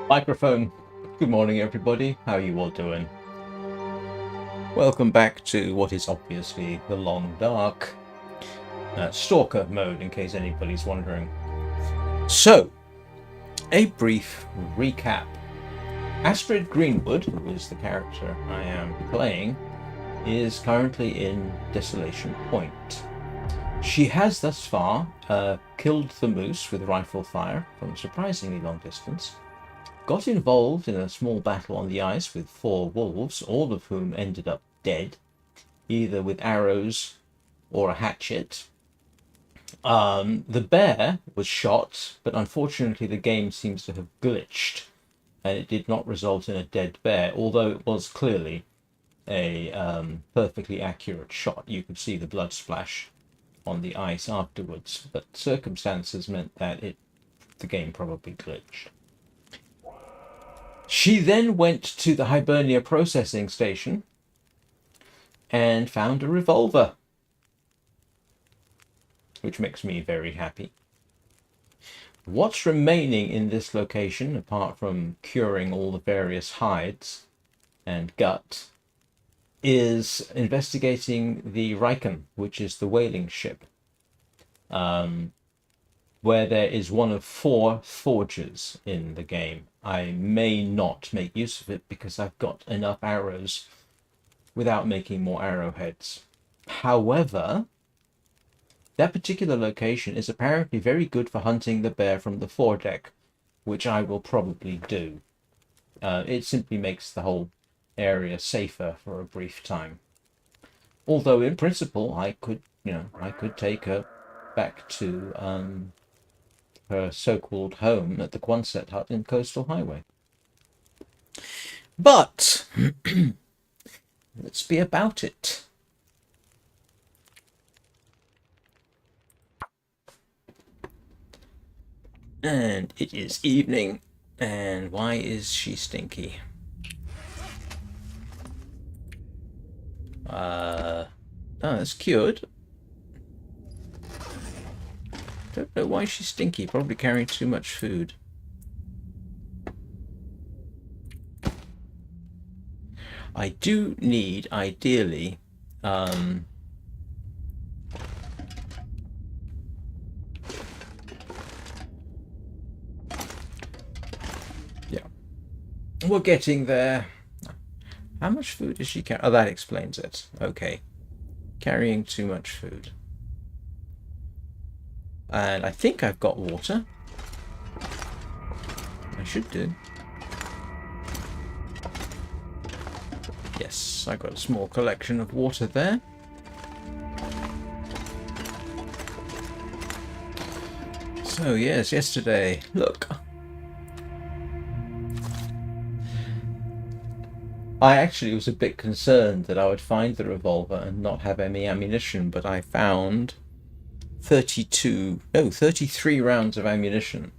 Microphone. Good morning, everybody. How are you all doing? Welcome back to what is obviously the Long Dark Stalker mode, in case anybody's wondering. So, a brief recap. Astrid Greenwood, who is the character I am playing, is currently in Desolation Point. She has thus far killed the moose with rifle fire from a surprisingly long distance, got involved in a small battle on the ice with 4 wolves, all of whom ended up dead, either with arrows or a hatchet. The bear was shot, but unfortunately the game seems to have glitched, and it did not result in a dead bear, although it was clearly a perfectly accurate shot. You could see the blood splash on the ice afterwards, but circumstances meant that the game probably glitched. She then went to the Hibernia Processing station and found a revolver, which makes me very happy. What's remaining in this location, apart from curing all the various hides and gut, is investigating the Riken, which is the whaling ship, where there is one of 4 forges in the game. I may not make use of it because I've got enough arrows without making more arrowheads. However, that particular location is apparently very good for hunting the bear from the foredeck, which I will probably do. It simply makes the whole area safer for a brief time. Although in principle, I could take her back to her so-called home at the Quonset hut in Coastal Highway. But let's be about it. And it is evening. And why is she stinky? Oh, that's cured. Don't know why she's stinky. Probably carrying too much food. I do need, ideally, yeah. We're getting there. How much food is she carrying? Oh, that explains it. Okay. Carrying too much food. And I think I've got water. I should do. Yes, I got a small collection of water there. So yes, yesterday, look. I actually was a bit concerned that I would find the revolver and not have any ammunition, but I found 33 rounds of ammunition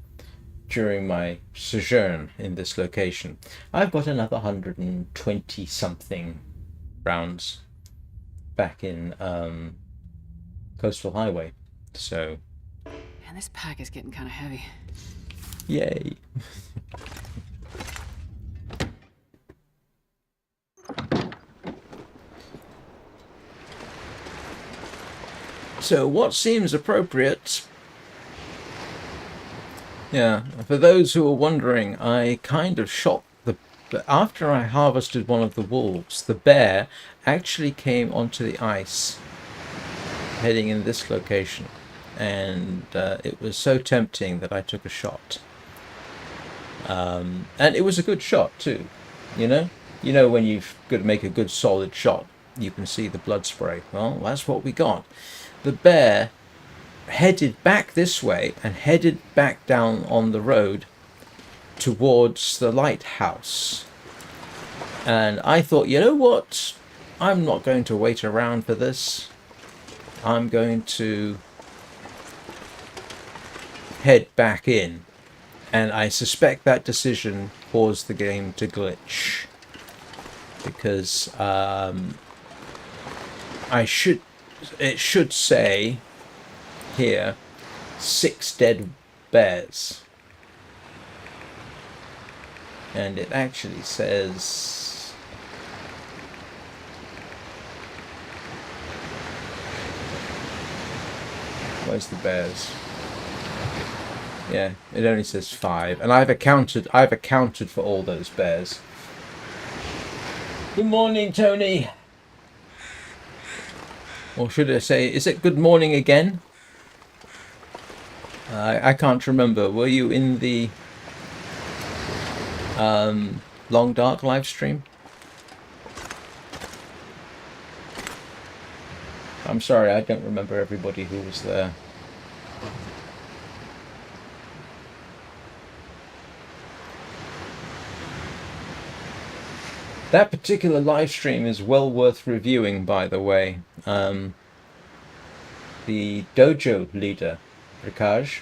during my sojourn in this location. I've got another 120 something rounds back in Coastal Highway. So, man, this pack is getting kind of heavy. Yay. So what seems appropriate? Yeah, for those who are wondering, I kind of shot after I harvested one of the wolves, the bear actually came onto the ice heading in this location, and it was so tempting that I took a shot. And it was a good shot too, you know when you've got to make a good solid shot, you can see the blood spray. Well, that's what we got. The bear headed back this way and headed back down on the road towards the lighthouse. And I thought, you know what? I'm not going to wait around for this. I'm going to head back in. And I suspect that decision caused the game to glitch. Because it should say here 6 dead bears. And it actually says... Where's the bears? Yeah, it only says 5. And I've accounted for all those bears. Good morning, Tony. Or should I say, is it good morning again? I can't remember. Were you in the Long Dark live stream? I'm sorry, I don't remember everybody who was there. That particular live stream is well worth reviewing, by the way. The dojo leader, Rikaj,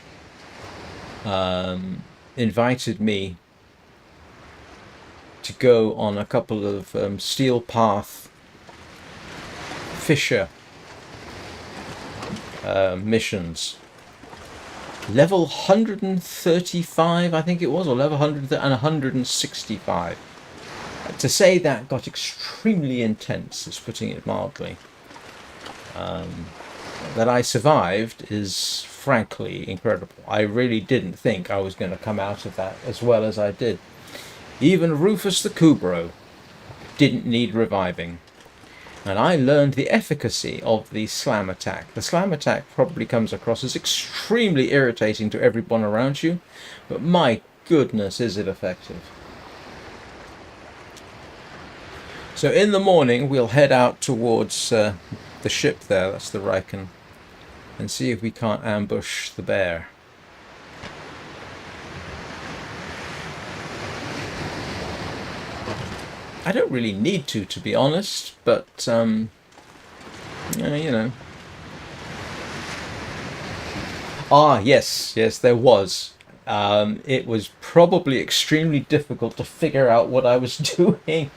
invited me to go on a couple of Steel Path Fisher missions. Level 135, I think it was, or level 100 and 165. To say that got extremely intense is putting it mildly. That I survived is frankly incredible. I really didn't think I was going to come out of that as well as I did. Even Rufus the Kubro didn't need reviving. And I learned the efficacy of the slam attack. The slam attack probably comes across as extremely irritating to everyone around you, but my goodness, is it effective. So in the morning, we'll head out towards the ship there, that's the Riken, and see if we can't ambush the bear. I don't really need to be honest, but, you know. Ah, yes, there was. It was probably extremely difficult to figure out what I was doing.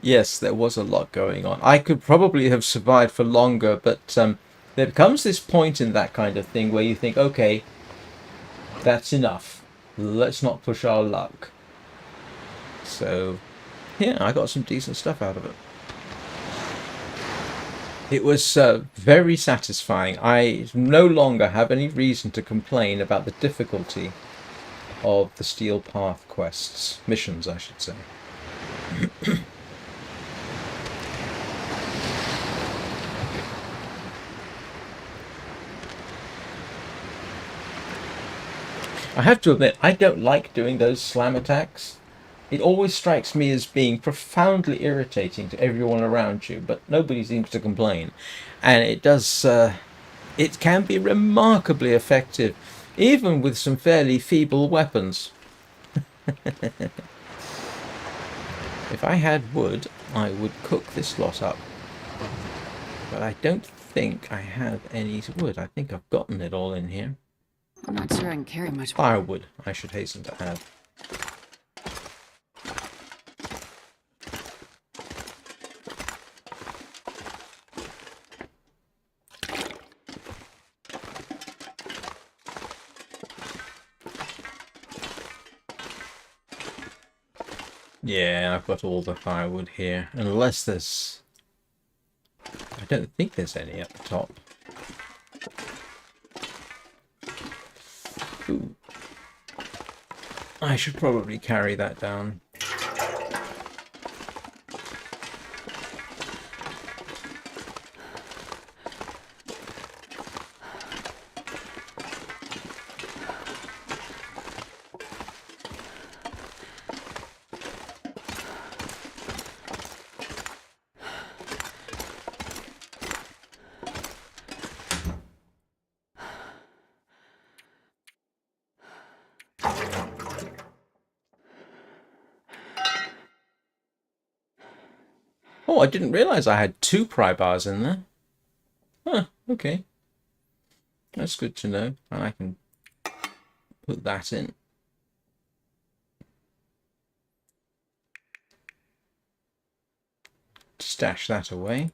Yes, there was a lot going on. I could probably have survived for longer, but there comes this point in that kind of thing where you think, okay, that's enough. Let's not push our luck. So, yeah, I got some decent stuff out of it. It was very satisfying. I no longer have any reason to complain about the difficulty of the Steel Path quests. Missions, I should say. I have to admit, I don't like doing those slam attacks. It always strikes me as being profoundly irritating to everyone around you, but nobody seems to complain. And it does, it can be remarkably effective, even with some fairly feeble weapons. If I had wood, I would cook this lot up. But I don't think I have any wood. I think I've gotten it all in here. I'm not sure I can carry much. Firewood, I should hasten to add. Yeah, I've got all the firewood here. Unless there's... I don't think there's any at the top. Ooh. I should probably carry that down. Oh, I didn't realise I had 2 pry bars in there. Huh, okay. That's good to know. And I can put that in. Stash that away.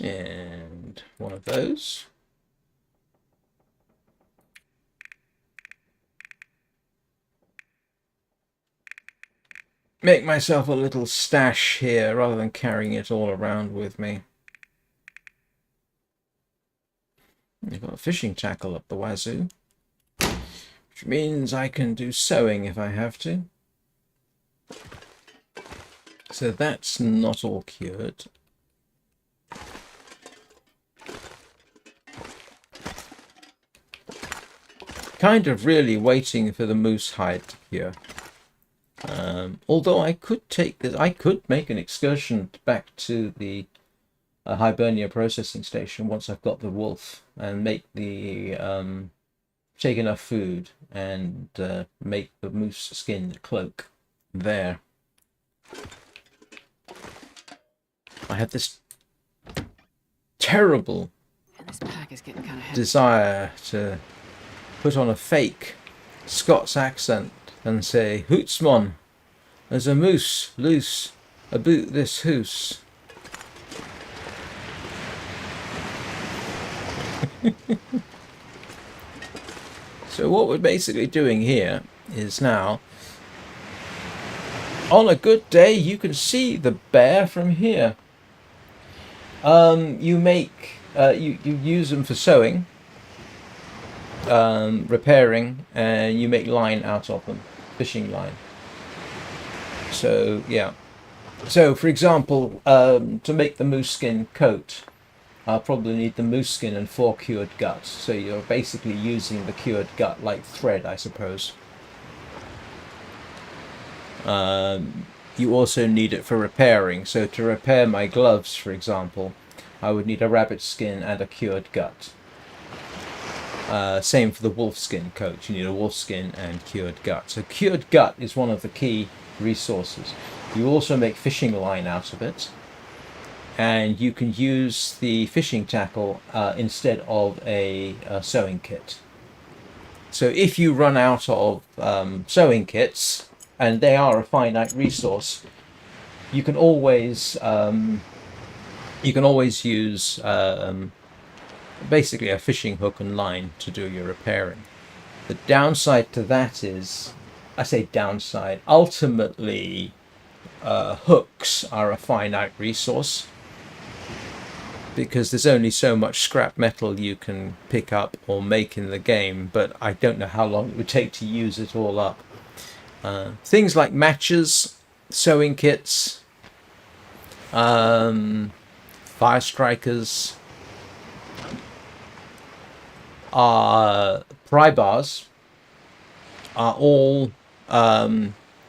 And one of those. Make myself a little stash here rather than carrying it all around with me. I've got a fishing tackle up the wazoo, which means I can do sewing if I have to. So that's not all cured. Kind of really waiting for the moose hide to cure. Although I could take this, I could make an excursion back to the Hibernia Processing Station once I've got the wolf and make the take enough food and make the moose skin cloak there. I had this terrible This pack is getting kind of heavy. desire to put on a fake Scots accent and say, "Hootsmon, there's a moose loose about this hoose." So what we're basically doing here is now, on a good day, you can see the bear from here. You use them for sewing, repairing, and you make line out of them, fishing line. So yeah. So for example, to make the moose skin coat, I'll probably need the moose skin and 4 cured guts. So you're basically using the cured gut like thread, I suppose. You also need it for repairing. So to repair my gloves, for example, I would need a rabbit skin and a cured gut. Same for the wolf skin coat. You need a wolf skin and cured gut. So cured gut is one of the key resources. You also make fishing line out of it. And you can use the fishing tackle instead of a sewing kit. So if you run out of sewing kits, and they are a finite resource, you can always use basically a fishing hook and line to do your repairing. The downside to that is, I say downside, ultimately hooks are a finite resource, because there's only so much scrap metal you can pick up or make in the game, but I don't know how long it would take to use it all up. Things like matches, sewing kits, fire strikers, pry bars are all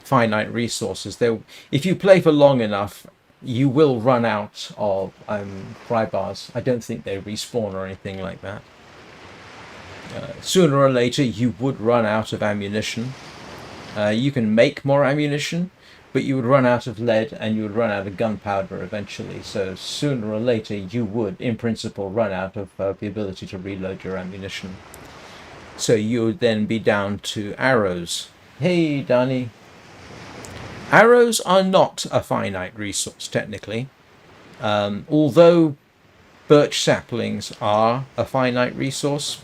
finite resources. If you play for long enough, you will run out of pry bars. I don't think they respawn or anything like that. Sooner or later, you would run out of ammunition. You can make more ammunition, but you would run out of lead and you would run out of gunpowder eventually. So sooner or later, you would, in principle, run out of the ability to reload your ammunition. So you would then be down to arrows. Hey, Danny. Arrows are not a finite resource, technically. Although birch saplings are a finite resource,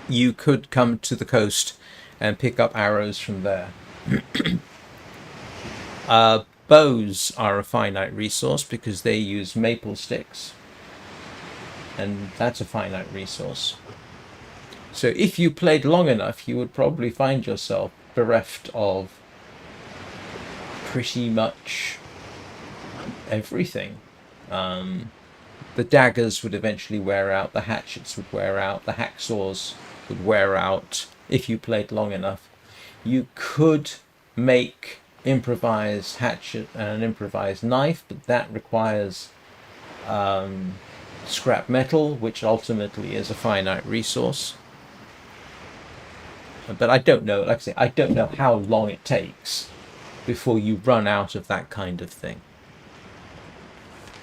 you could come to the coast and pick up arrows from there. Bows are a finite resource because they use maple sticks, and that's a finite resource. So if you played long enough, you would probably find yourself bereft of pretty much everything. The daggers would eventually wear out, the hatchets would wear out, the hacksaws would wear out if you played long enough. You could make improvised hatchet and an improvised knife, but that requires scrap metal, which ultimately is a finite resource. But I don't know, like I say, I don't know how long it takes before you run out of that kind of thing.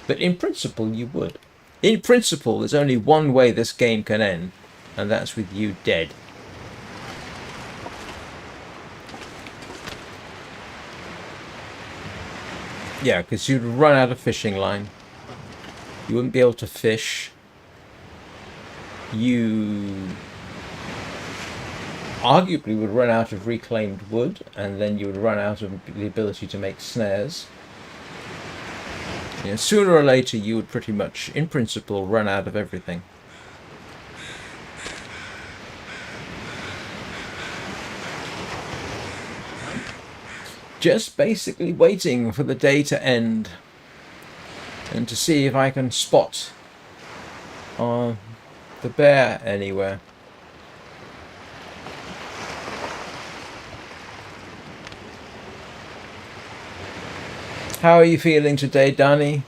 But in principle, you would. In principle, there's only one way this game can end, and that's with you dead. Yeah, because you'd run out of fishing line. You wouldn't be able to fish. You arguably would run out of reclaimed wood, and then you would run out of the ability to make snares. You know, sooner or later you would pretty much, in principle, run out of everything. Just basically waiting for the day to end and to see if I can spot the bear anywhere. How are you feeling today, Danny?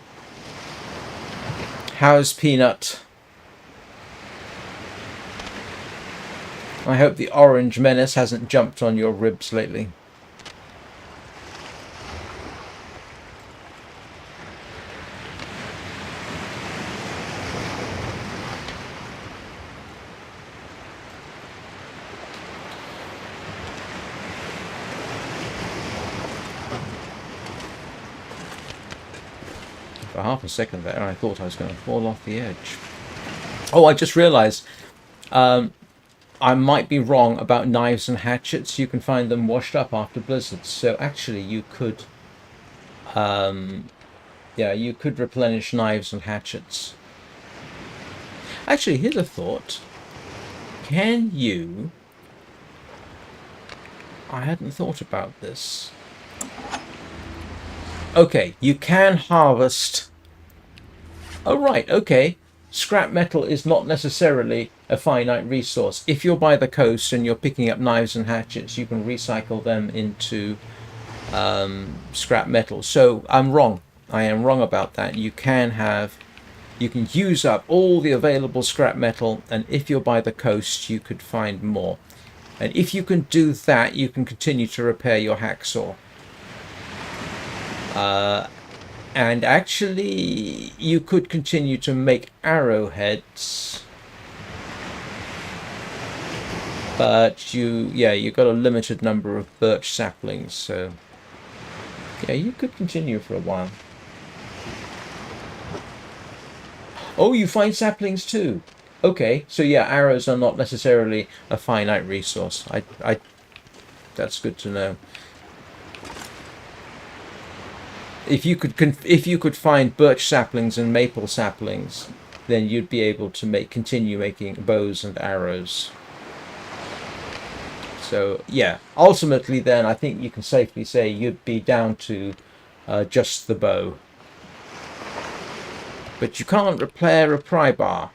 How's Peanut? I hope the orange menace hasn't jumped on your ribs lately. For half a second there, I thought I was going to fall off the edge. Oh, I just realised I might be wrong about knives and hatchets. You can find them washed up after blizzards. So actually you could, yeah, you could replenish knives and hatchets. Actually, here's a thought. Can you... I hadn't thought about this. Okay, you can harvest... Oh, right, okay. Scrap metal is not necessarily a finite resource. If you're by the coast and you're picking up knives and hatchets, you can recycle them into scrap metal. So I'm wrong. I am wrong about that. You can use up all the available scrap metal, and if you're by the coast, you could find more. And if you can do that, you can continue to repair your hacksaw. And actually, you could continue to make arrowheads, but you got a limited number of birch saplings, so yeah, you could continue for a while. Oh, you find saplings too. Okay, so yeah, arrows are not necessarily a finite resource. That's good to know. If you could find birch saplings and maple saplings, then you'd be able to continue making bows and arrows. So yeah, ultimately then I think you can safely say you'd be down to just the bow. But you can't repair a pry bar,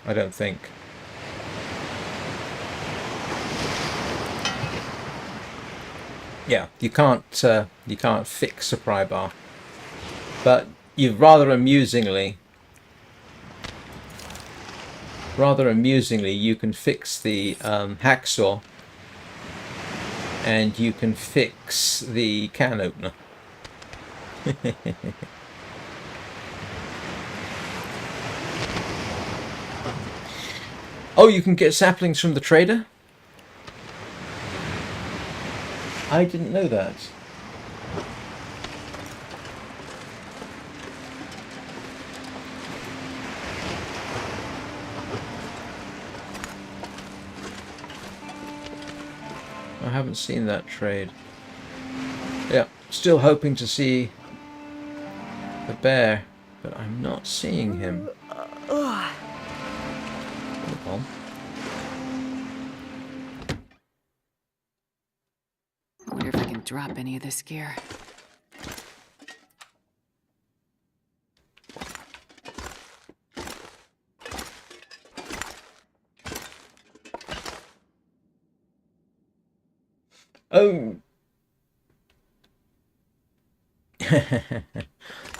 I don't think. Yeah, you can't fix a pry bar. But you rather amusingly, you can fix the hacksaw, and you can fix the can opener. Oh, you can get saplings from the trader? I didn't know that. I haven't seen that trade. Yeah, still hoping to see the bear, but I'm not seeing him. Hold on. I wonder if I can drop any of this gear. Oh.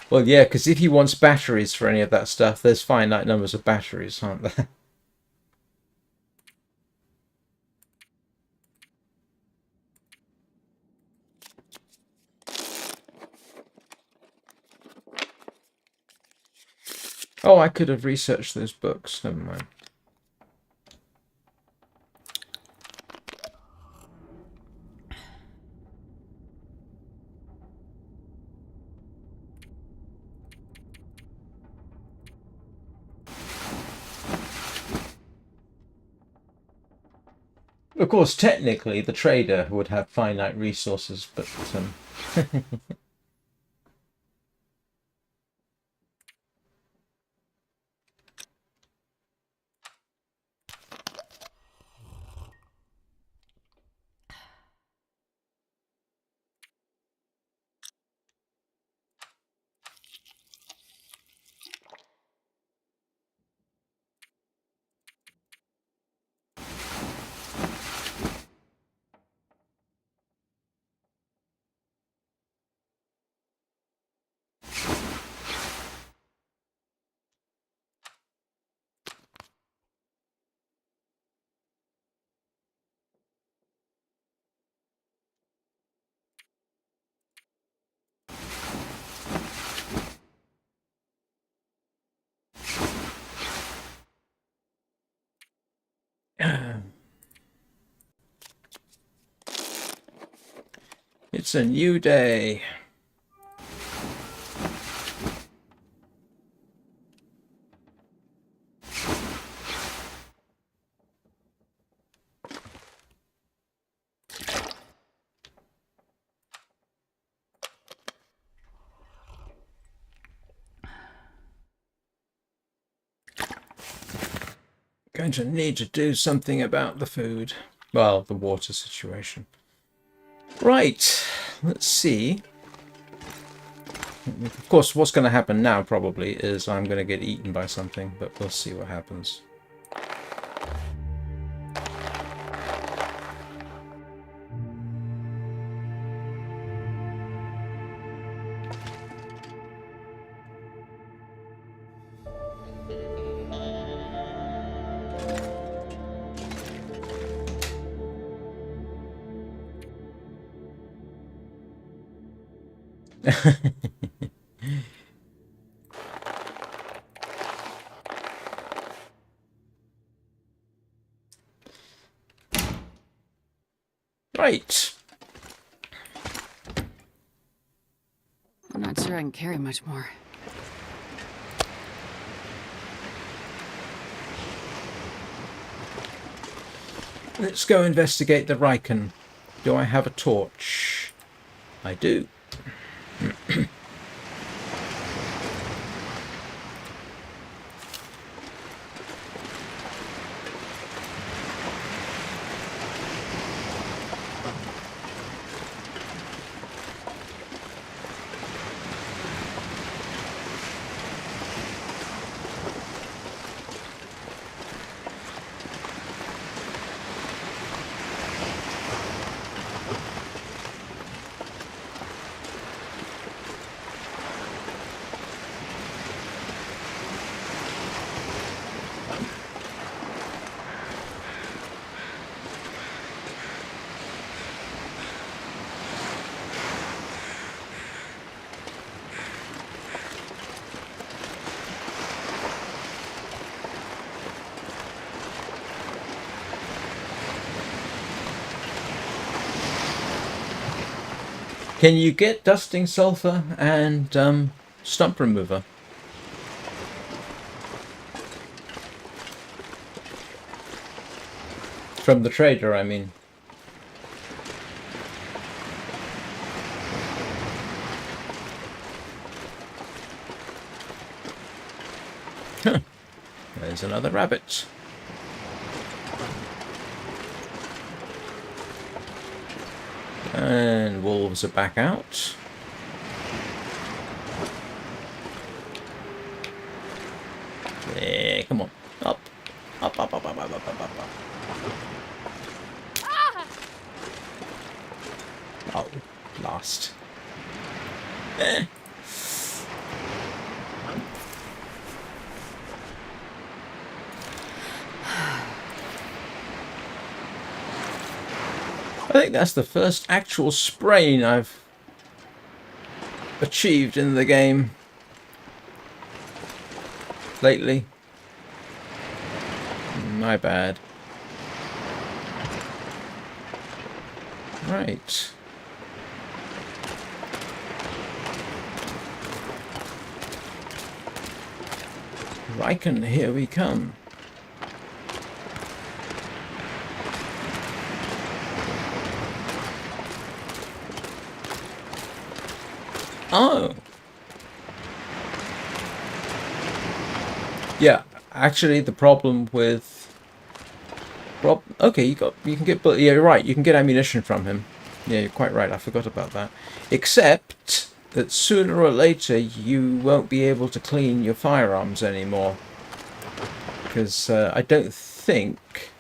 Well, yeah, because if he wants batteries for any of that stuff, there's finite numbers of batteries, aren't there? Oh, I could have researched those books. Never mind. Of course, technically, the trader would have finite resources, but it's a new day. Going to need to do something about the food. Well, the water situation. Right, let's see. Of course, what's going to happen now probably is I'm going to get eaten by something, but we'll see what happens. Right. I'm not sure I can carry much more. Let's go investigate the Riken. Do I have a torch? I do. Can you get dusting sulfur and stump remover? From the trader, I mean. Huh. There's another rabbit. And wolves are back out. There, come on. Up. Up, up, up, up, up, up, up, up. Oh, lost. I think that's the first actual sprain I've achieved in the game lately. My bad. Right. Riken, here we come. Oh. Yeah, actually the problem with... Okay, you can get... Yeah, you're right, you can get ammunition from him. Yeah, you're quite right, I forgot about that. Except that sooner or later you won't be able to clean your firearms anymore. Because I don't think...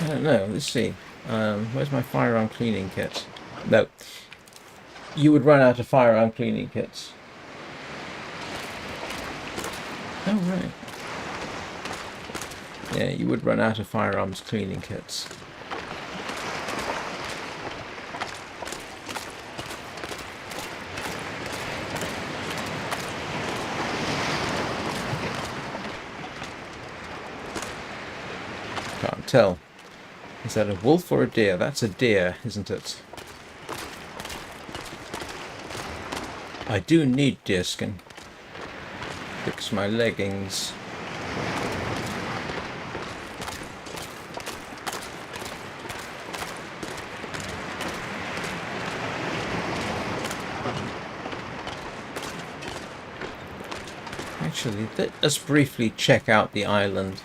I don't know, let's see. Where's my firearm cleaning kit? No. You would run out of firearm cleaning kits. Oh, right. Yeah, you would run out of firearms cleaning kits. Can't tell. Is that a wolf or a deer? That's a deer, isn't it? I do need deerskin. Fix my leggings. Actually, let us briefly check out the island.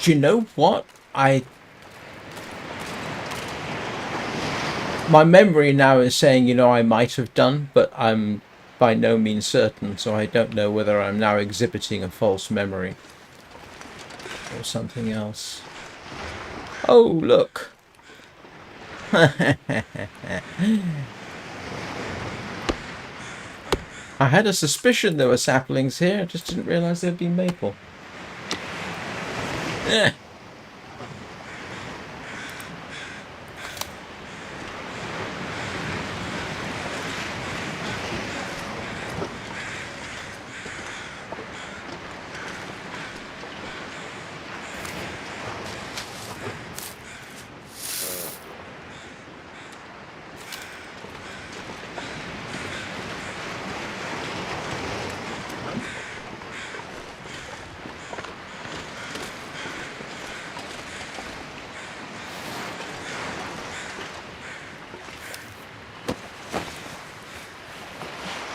Do you know what? My memory now is saying, you know, I might have done, but I'm by no means certain, so I don't know whether I'm now exhibiting a false memory or something else. Oh, look. I had a suspicion there were saplings here, I just didn't realise there'd be maple. Eh.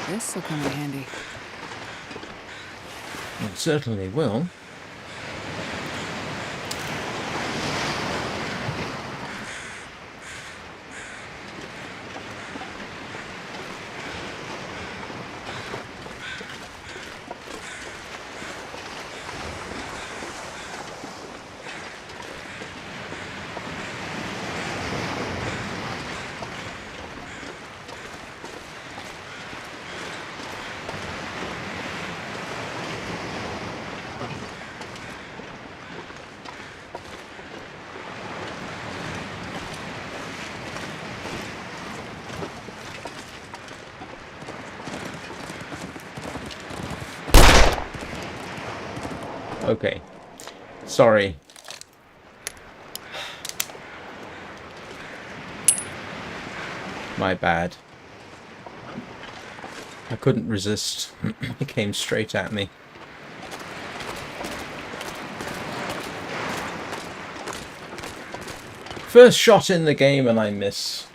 This will come in handy. It certainly will. Okay. Sorry. My bad. I couldn't resist. It came straight at me. First shot in the game and I miss.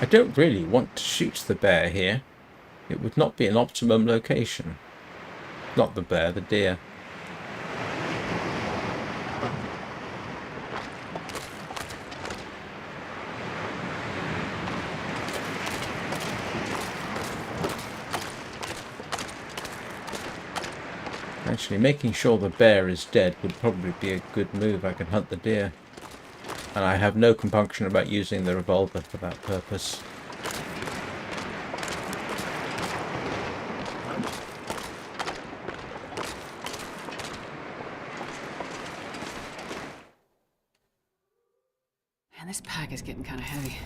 I don't really want to shoot the bear here. It would not be an optimum location. Not the bear, the deer. Actually, making sure the bear is dead would probably be a good move. I can hunt the deer. And I have no compunction about using the revolver for that purpose. Man, this pack is getting kind of heavy.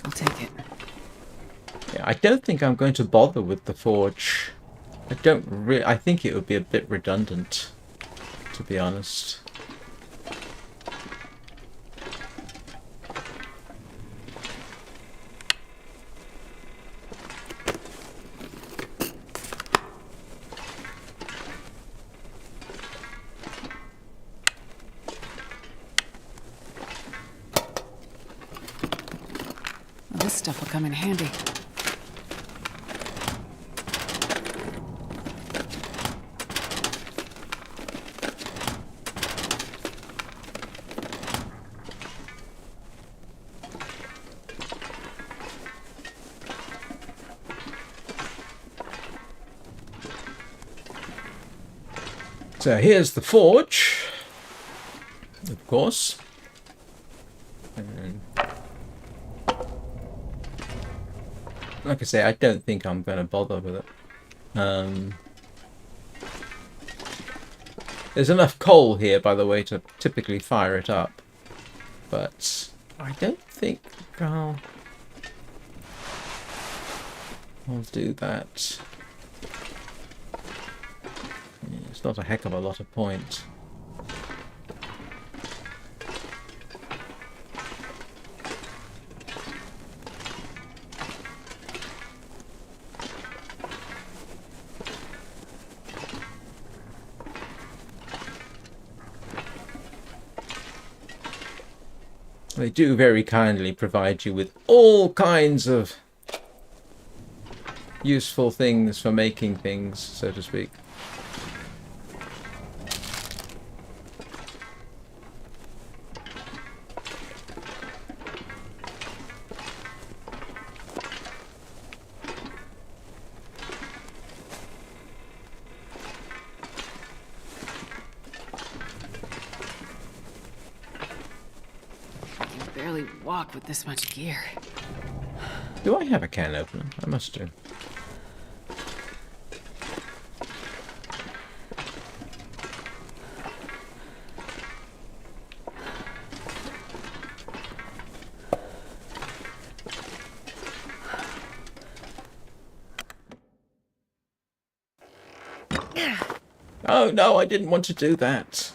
I'll take it. Yeah, I don't think I'm going to bother with the forge. I think it would be a bit redundant, to be honest. Well, this stuff will come in handy. So here's the forge, of course. And like I say, I don't think I'm going to bother with it. There's enough coal here, by the way, to typically fire it up. But I don't think I'll do that. Yeah, it's not a heck of a lot of point. They do very kindly provide you with all kinds of useful things for making things, so to speak. Barely walk with this much gear. Do I have a can opener? I must do. Oh no, I didn't want to do that.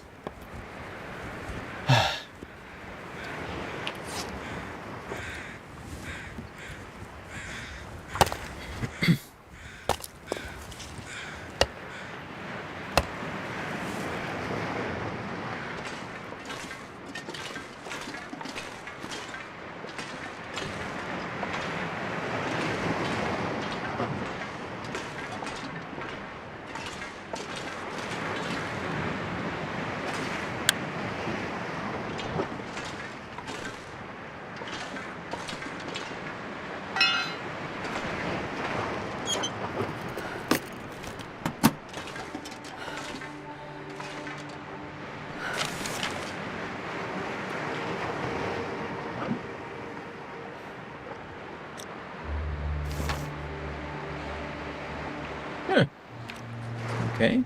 Okay.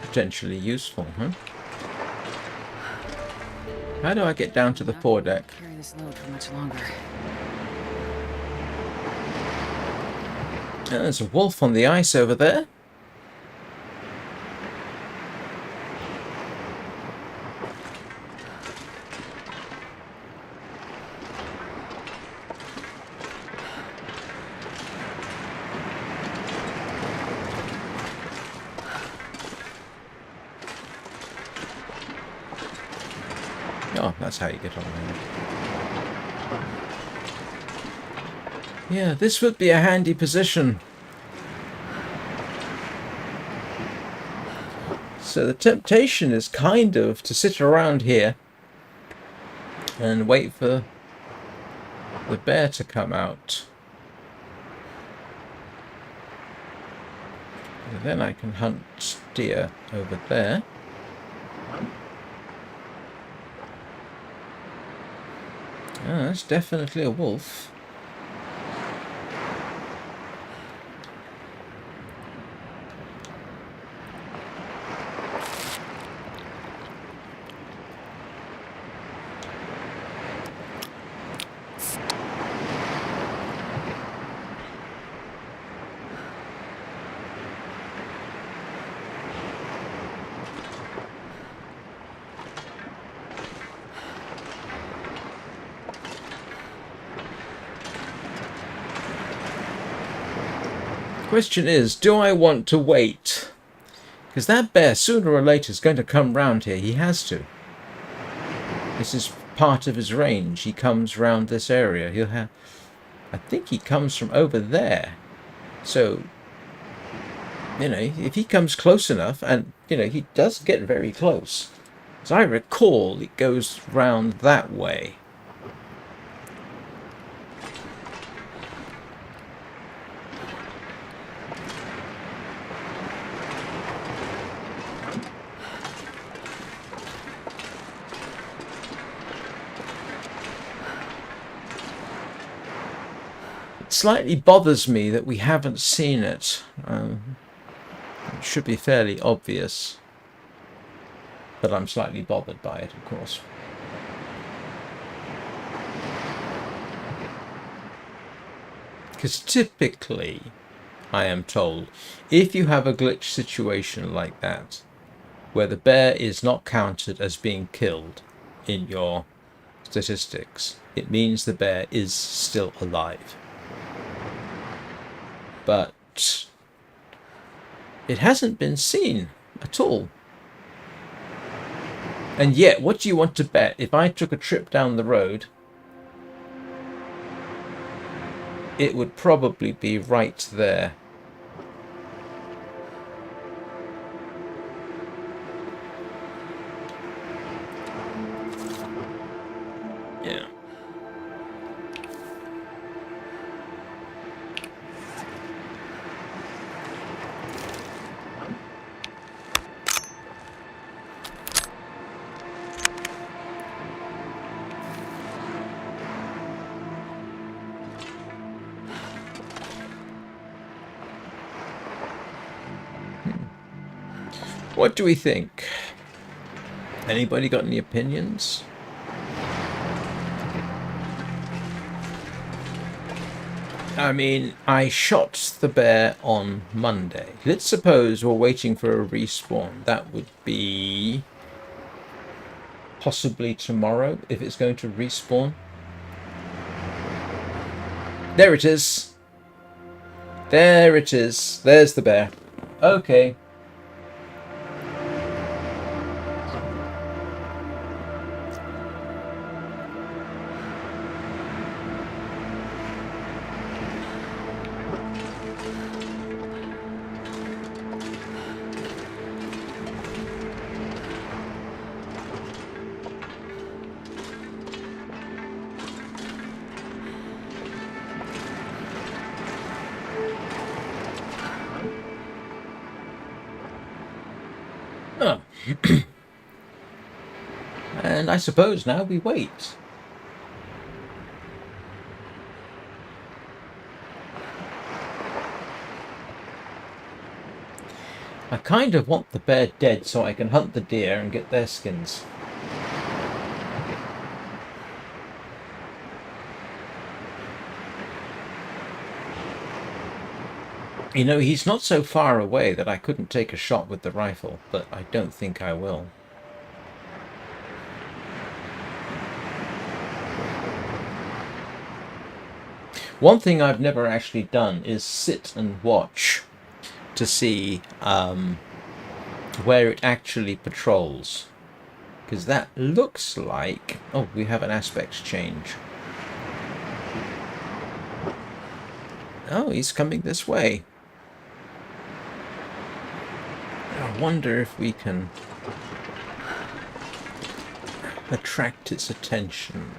Potentially useful, huh? How do I get down to the foredeck? Carry this load for much longer. There's a wolf on the ice over there. Oh, that's how you get on there. Yeah, this would be a handy position. So the temptation is kind of to sit around here and wait for the bear to come out. And then I can hunt deer over there. Oh, that's definitely a wolf. Question is, do I want to wait? Because that bear, sooner or later, is going to come round here. He has to. This is part of his range. He comes round this area. He'll have... I think he comes from over there. So, you know, if he comes close enough, and, you know, he does get very close. As I recall, it goes round that way. Slightly bothers me that we haven't seen it. It should be fairly obvious. But I'm slightly bothered by it, of course. Because typically, I am told, if you have a glitch situation like that, where the bear is not counted as being killed in your statistics, it means the bear is still alive. But it hasn't been seen at all. And yet, what do you want to bet? If I took a trip down the road, it would probably be right there. Yeah. What do we think? Anybody got any opinions? I mean, I shot the bear on Monday. Let's suppose we're waiting for a respawn. That would be possibly tomorrow, if it's going to respawn. There it is. There it is. There's the bear. Okay. Oh. And I suppose now we wait. I kind of want the bear dead so I can hunt the deer and get their skins. You know, he's not so far away that I couldn't take a shot with the rifle, but I don't think I will. One thing I've never actually done is sit and watch to see where it actually patrols. Because that looks like... Oh, we have an aspect change. Oh, he's coming this way. I wonder if we can attract its attention.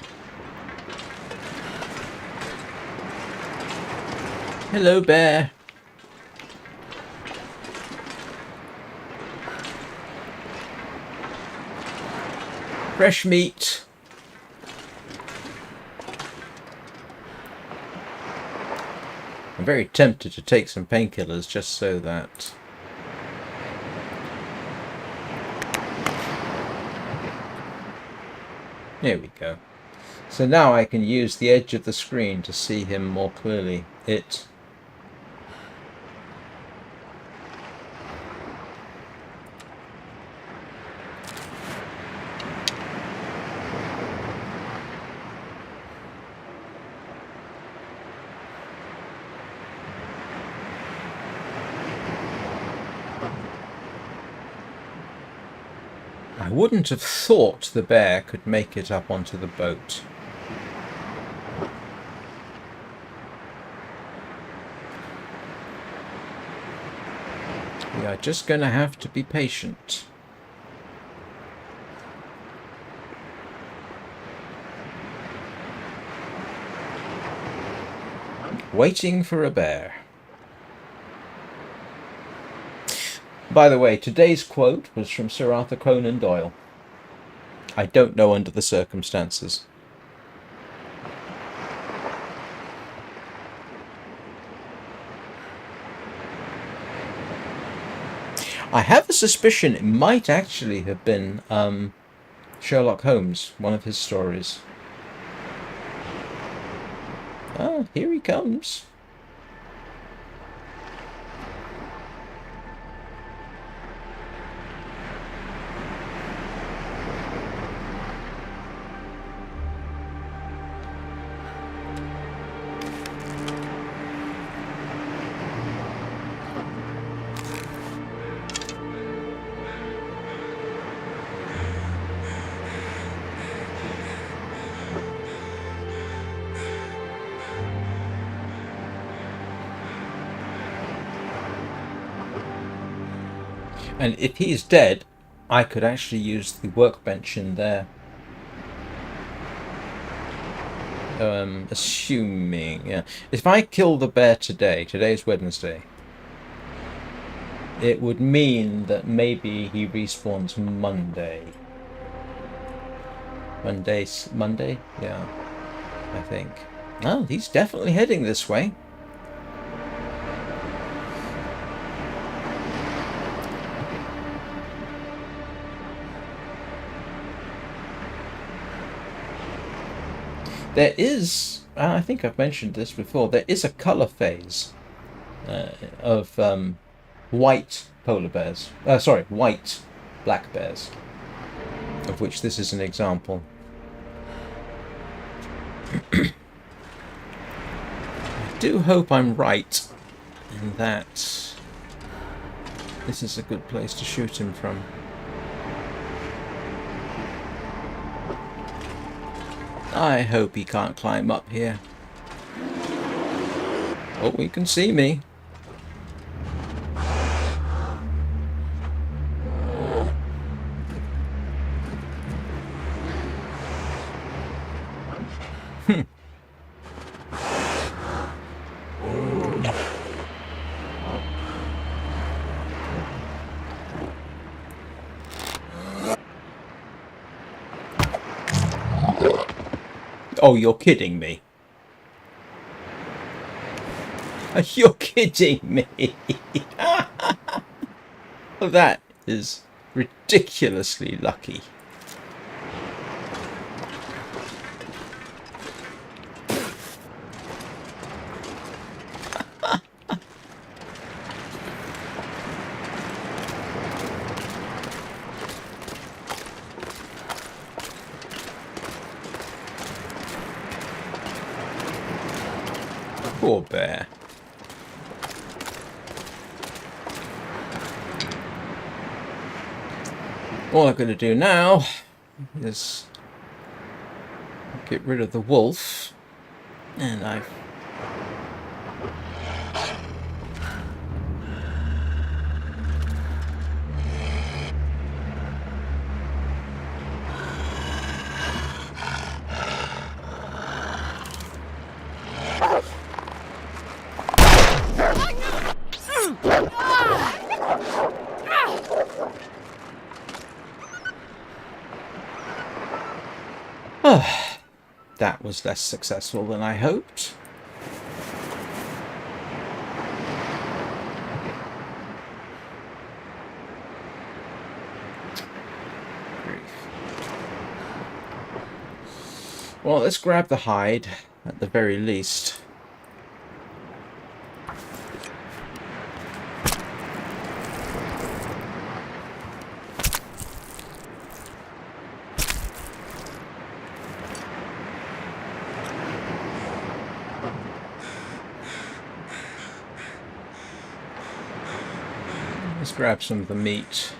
Hello, bear. Fresh meat. I'm very tempted to take some painkillers just so that... There we go. So now I can use the edge of the screen to see him more clearly. I wouldn't have thought the bear could make it up onto the boat. We are just going to have to be patient. Waiting for a bear. By the way, today's quote was from Sir Arthur Conan Doyle. I don't know under the circumstances. I have a suspicion it might actually have been Sherlock Holmes, one of his stories. Ah, here he comes. And if he's dead, I could actually use the workbench in there. Assuming, yeah. If I kill the bear today, today's Wednesday, it would mean that maybe he respawns Monday. Monday? Yeah, I think. Oh, he's definitely heading this way. There is, I think I've mentioned this before, there is a colour phase of white polar bears. Sorry, white black bears, of which this is an example. I do hope I'm right in that this is a good place to shoot him from. I hope he can't climb up here. Oh, he can see me. Oh, you're kidding me. You're kidding me. Oh, that is ridiculously lucky. Poor bear. All I'm going to do now is get rid of the wolf, and I've that was less successful than I hoped. Well, let's grab the hide at the very least. Let's grab some of the meat.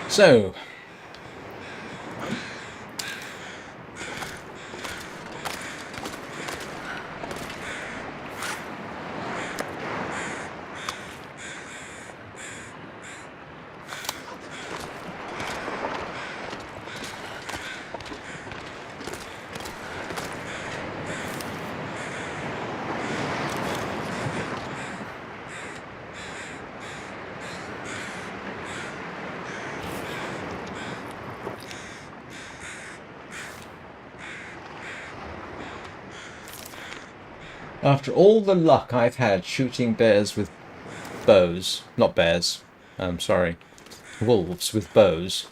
So, after all the luck I've had shooting bears with bows, not bears, sorry, wolves with bows,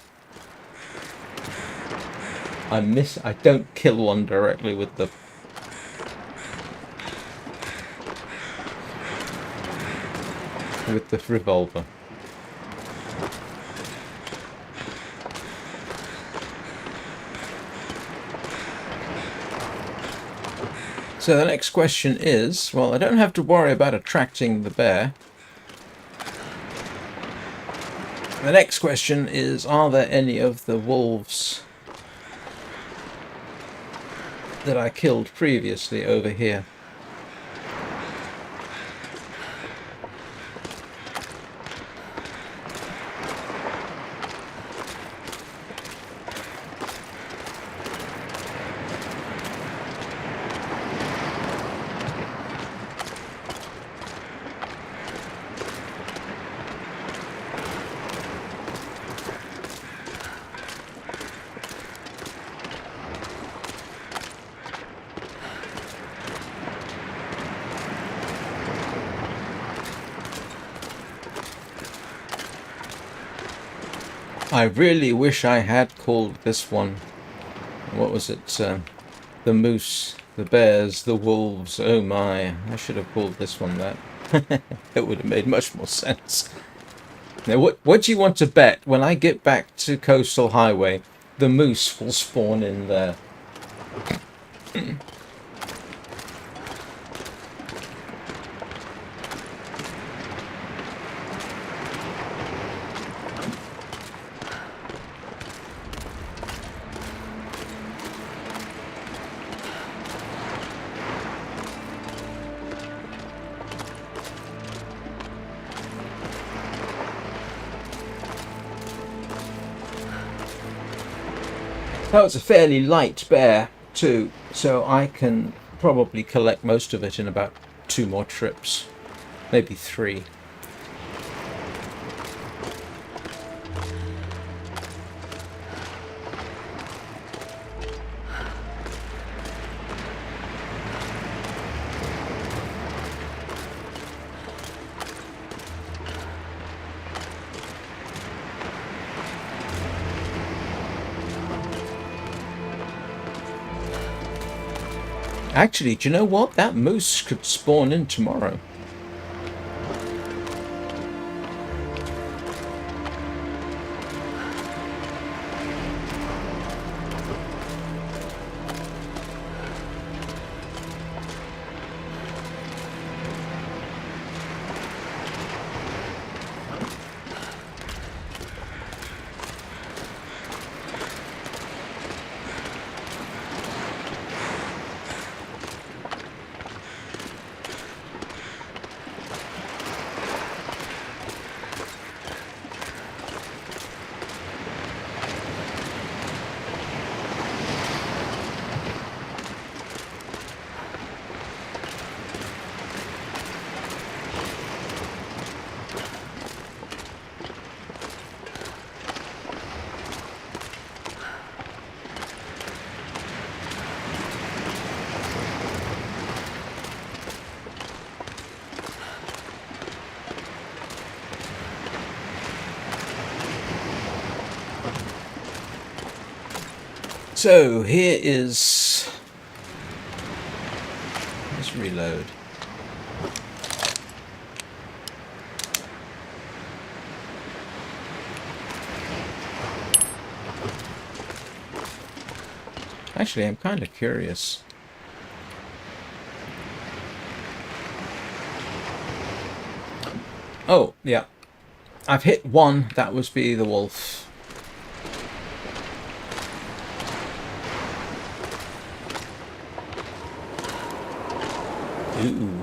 I don't kill one directly with the revolver. So the next question is, well, I don't have to worry about attracting the bear. The next question is, are there any of the wolves that I killed previously over here? I really wish I had called this one, what was it, the moose, the bears, the wolves, oh my, I should have called this one that. It would have made much more sense. Now what do you want to bet? When I get back to Coastal Highway, the moose will spawn in there. That was a fairly light bear too, so I can probably collect most of it in about 2 more trips, maybe 3. Actually, do you know what? That moose could spawn in tomorrow. So here is... Let's reload. Actually, I'm kind of curious. Oh, yeah. I've hit one. That would be the wolf. Ooh.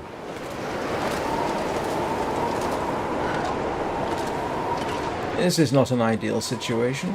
This is not an ideal situation.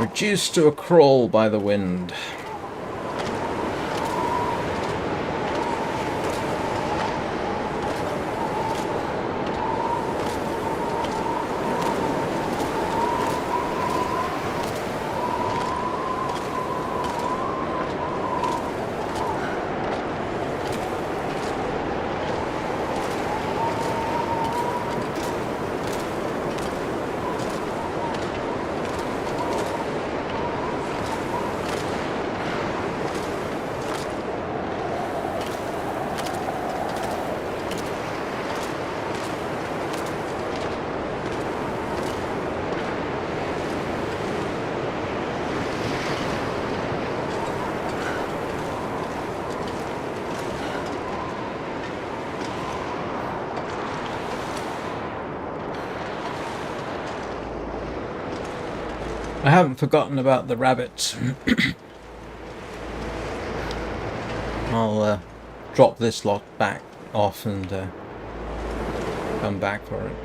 Reduced to a crawl by the wind. I haven't forgotten about the rabbit. I'll drop this lot back off and come back for it.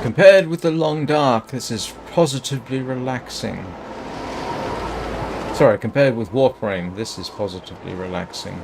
Compared with the long dark, this is positively relaxing. Sorry, compared with Warframe, this is positively relaxing.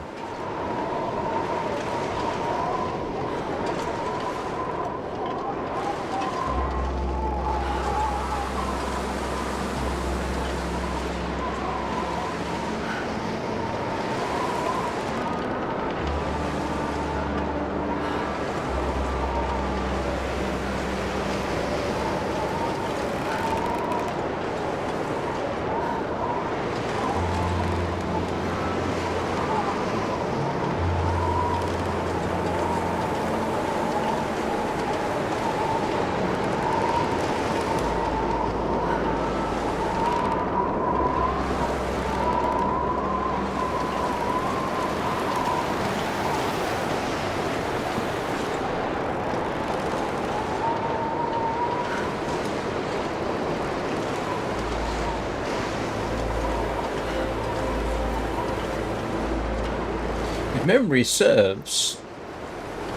Memory serves,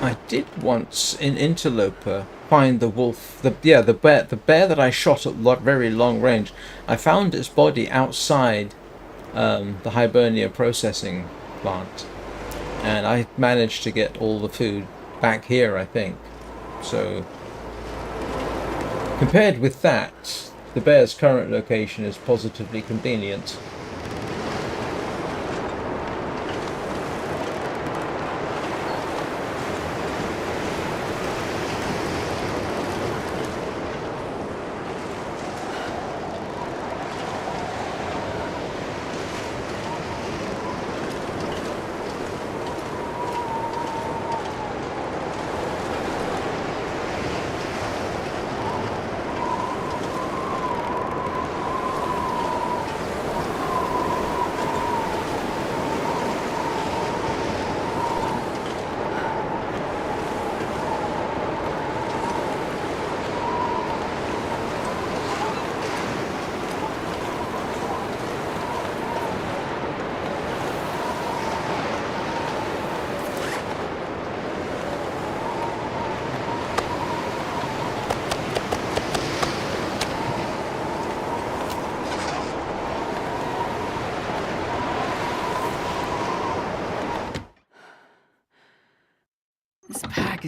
I did once in Interloper find the wolf, the bear that I shot at very long range. I found its body outside the Hibernia Processing plant, and I managed to get all the food back here, I think. So compared with that, the bear's current location is positively convenient.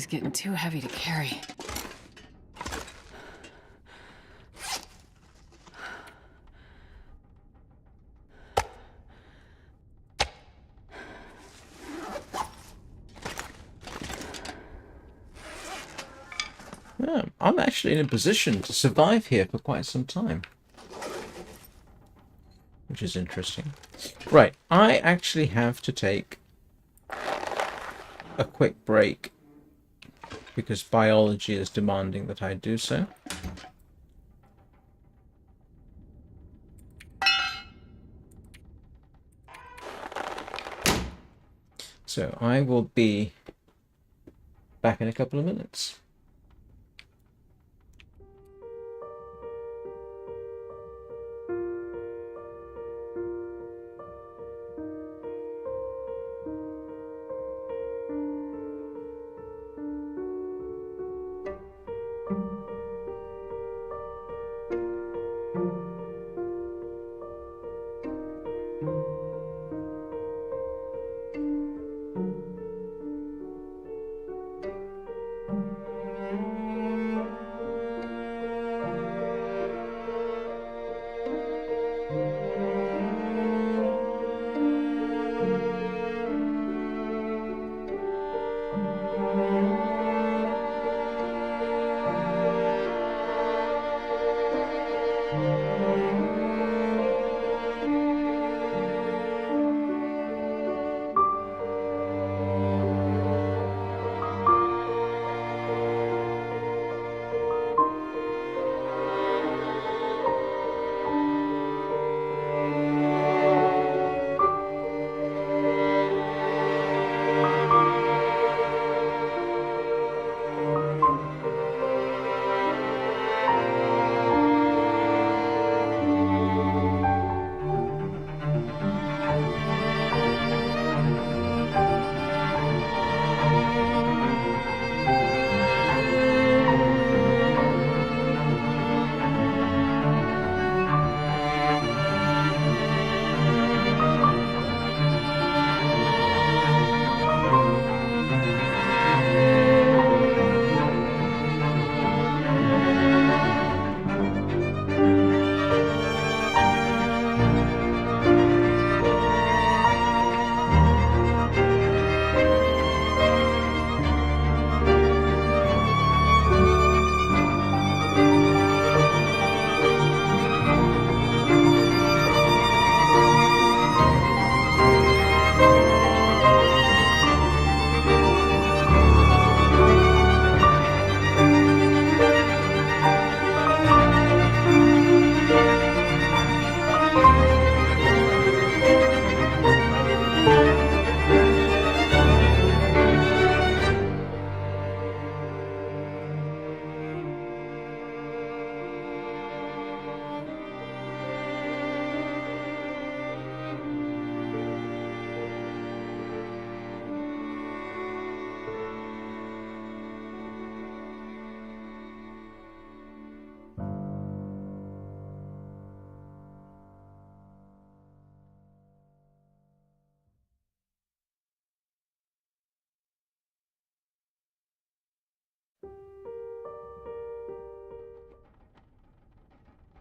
is getting too heavy to carry. Yeah, I'm actually in a position to survive here for quite some time, which is interesting. Right, I actually have to take a quick break because biology is demanding that I do so. So I will be back in a couple of minutes.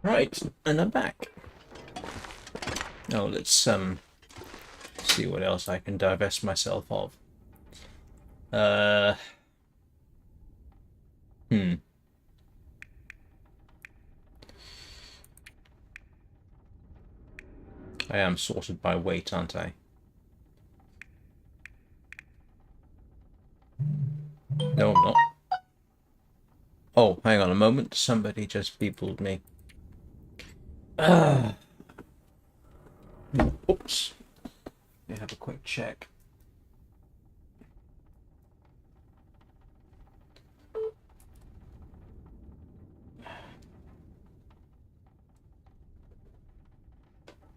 Right, and I'm back. Now let's see what else I can divest myself of. I am sorted by weight, aren't I? No, I'm not. Oh, hang on a moment. Somebody just beepled me. Oops. Let me have a quick check.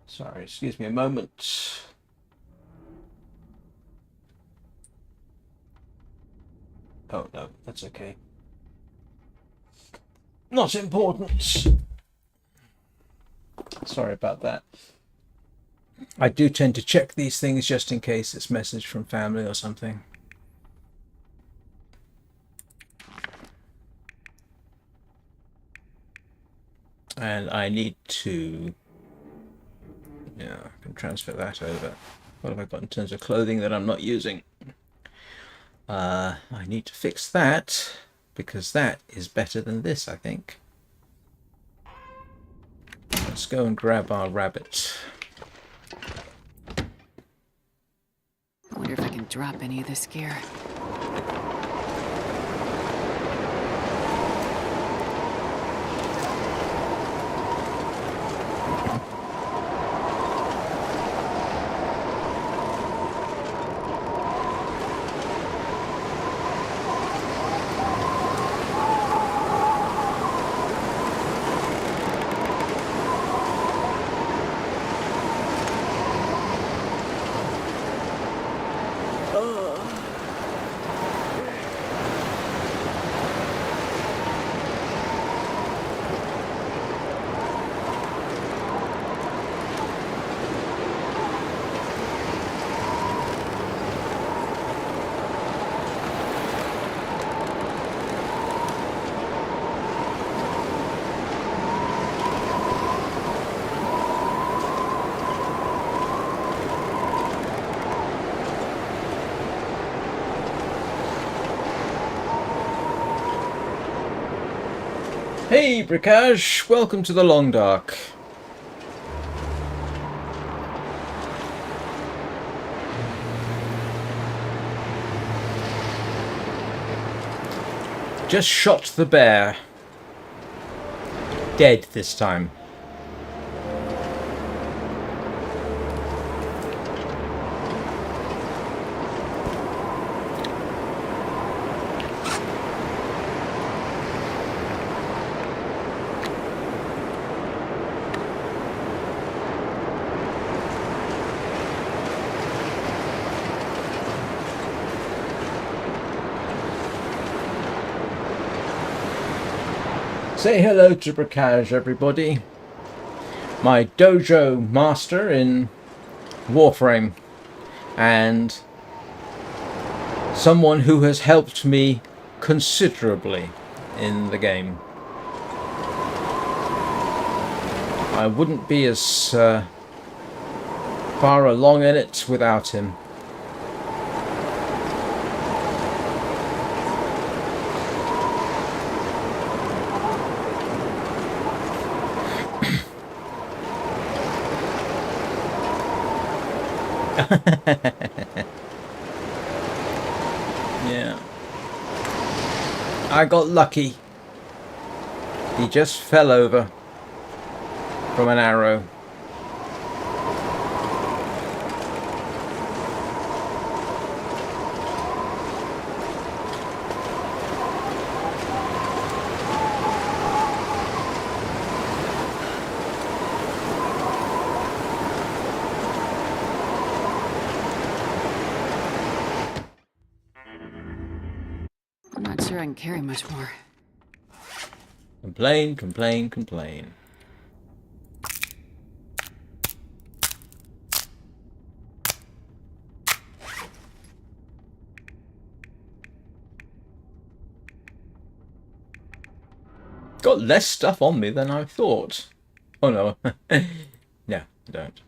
Sorry, excuse me a moment. Oh, no, that's okay. Not important. Sorry about that. I do tend to check these things just in case it's a message from family or something. And I need to... Yeah, I can transfer that over. What have I got in terms of clothing that I'm not using? I need to fix that, because that is better than this, I think. Let's go and grab our rabbit. I wonder if I can drop any of this gear. Hey, Bricage! Welcome to the Long Dark. Just shot the bear. Dead this time. Say hello to Bricage, everybody. My dojo master in Warframe, and someone who has helped me considerably in the game. I wouldn't be as far along in it without him. Yeah. I got lucky. He just fell over from an arrow. I'm not sure I can carry much more. Complain, complain, complain. Got less stuff on me than I thought. Oh no. No, I don't.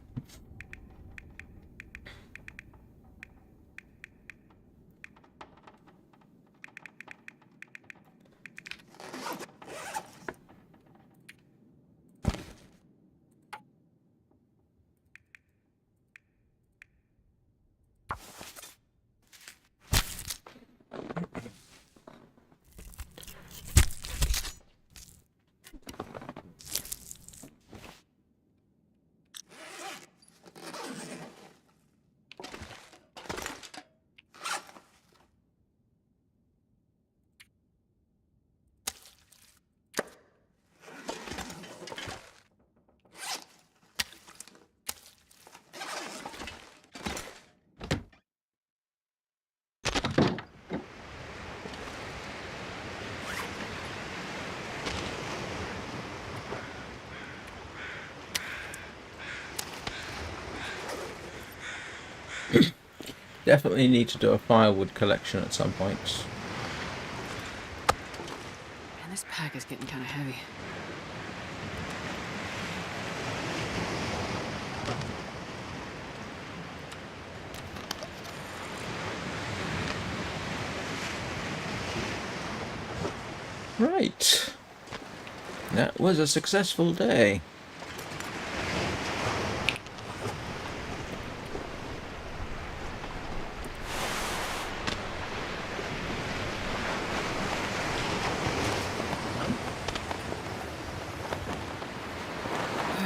Definitely need to do a firewood collection at some point. Man, this pack is getting kind of heavy. That was a successful day.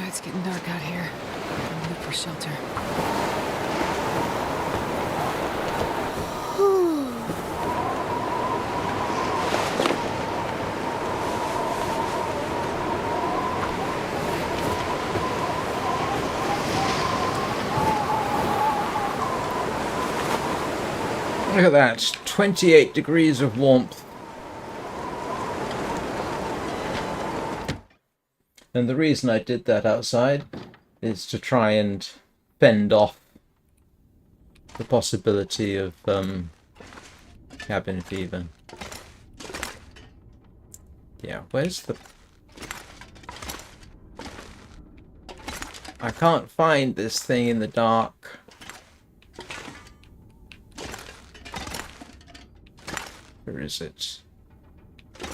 It's getting dark out here. I'll look for shelter. Look at that, 28 degrees of warmth. And the reason I did that outside is to try and fend off the possibility of cabin fever. Yeah, where's the... I can't find this thing in the dark. Where is it? I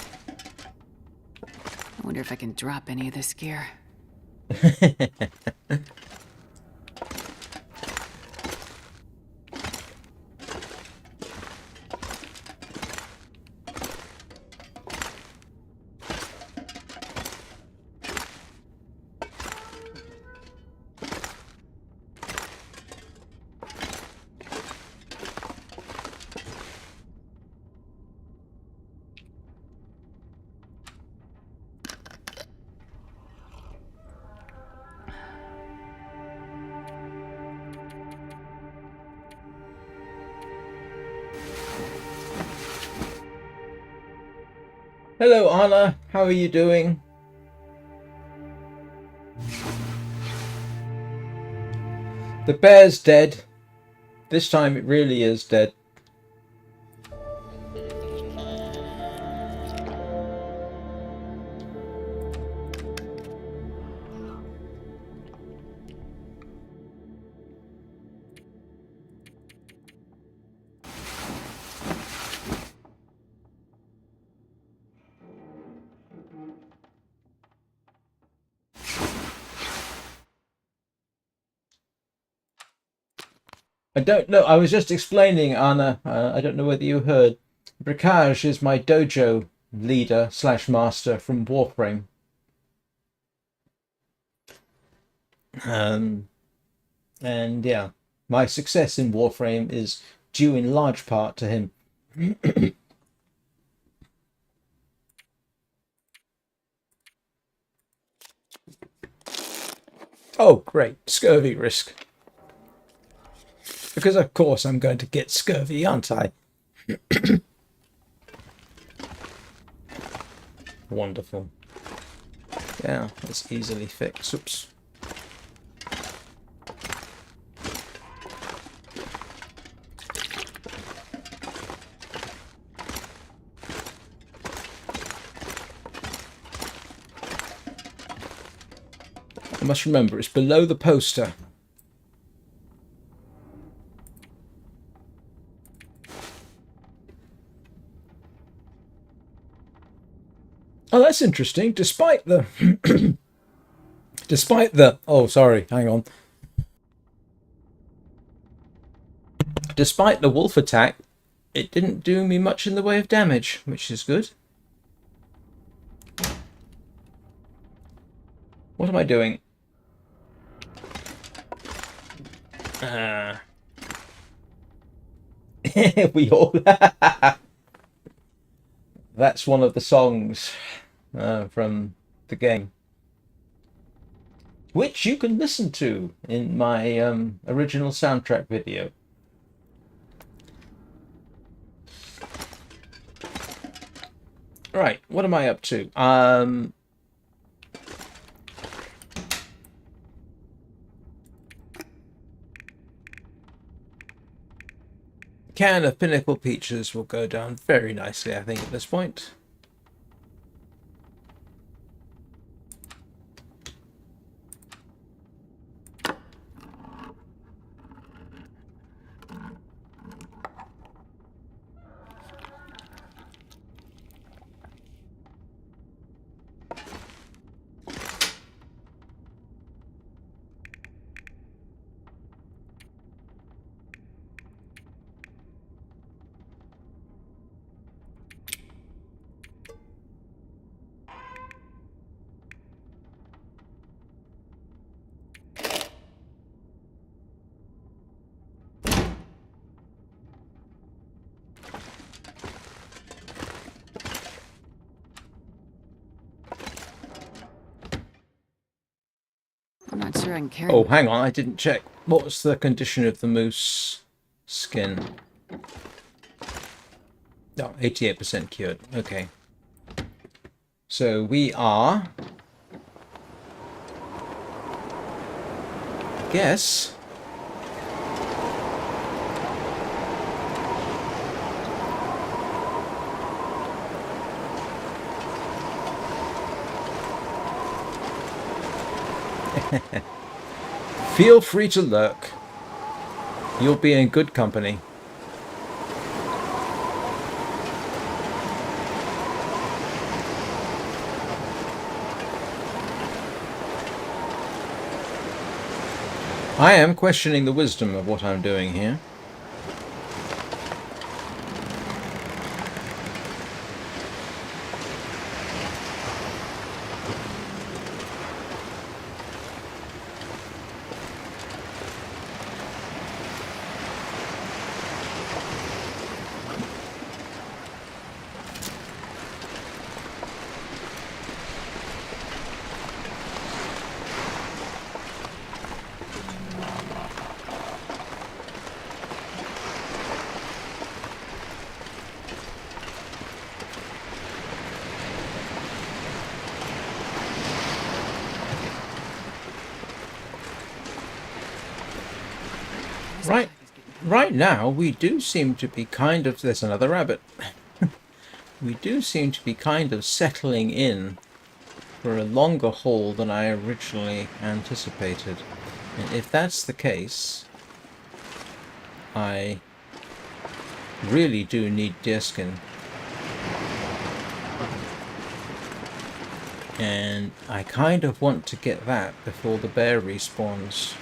wonder if I can drop any of this gear. Hello, Anna. How are you doing? The bear's dead. This time it really is dead. I don't know. I was just explaining, Anna. I don't know whether you heard. Bricage is my dojo leader / master from Warframe. And yeah, my success in Warframe is due in large part to him. Oh, great. Scurvy risk. Because of course I'm going to get scurvy, aren't I? Wonderful. Yeah, that's easily fixed. Oops. I must remember, it's below the poster. Oh, that's interesting. Despite the... Oh, sorry. Hang on. Despite the wolf attack, it didn't do me much in the way of damage, which is good. What am I doing? We all... That's one of the songs from the game, which you can listen to in my original soundtrack video. Right, what am I up to? Can of Pinnacle Peaches will go down very nicely, I think, at this point. sure I can carry Oh, him. hang on, I didn't check. What's the condition of the moose skin? Oh, 88% cured. Okay. So we are... I guess... Feel free to lurk. You'll be in good company. I am questioning the wisdom of what I'm doing here. Right now, we do seem to be kind of... There's another rabbit. We do seem to be kind of settling in for a longer haul than I originally anticipated. And if that's the case, I really do need deerskin. And I kind of want to get that before the bear respawns.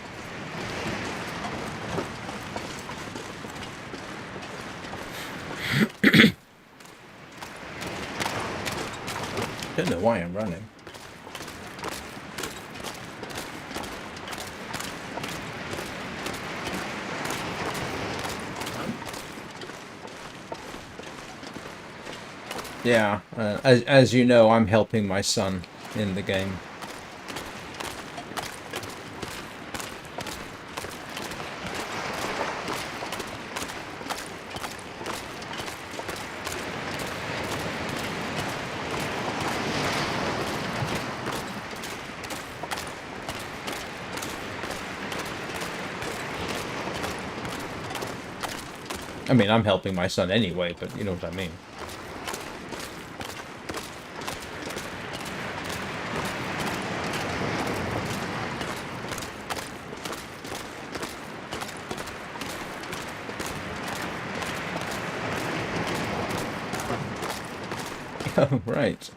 Don't know why I'm running. Yeah, as you know, I'm helping my son in the game. I mean, I'm helping my son anyway, but you know what I mean. Oh, right.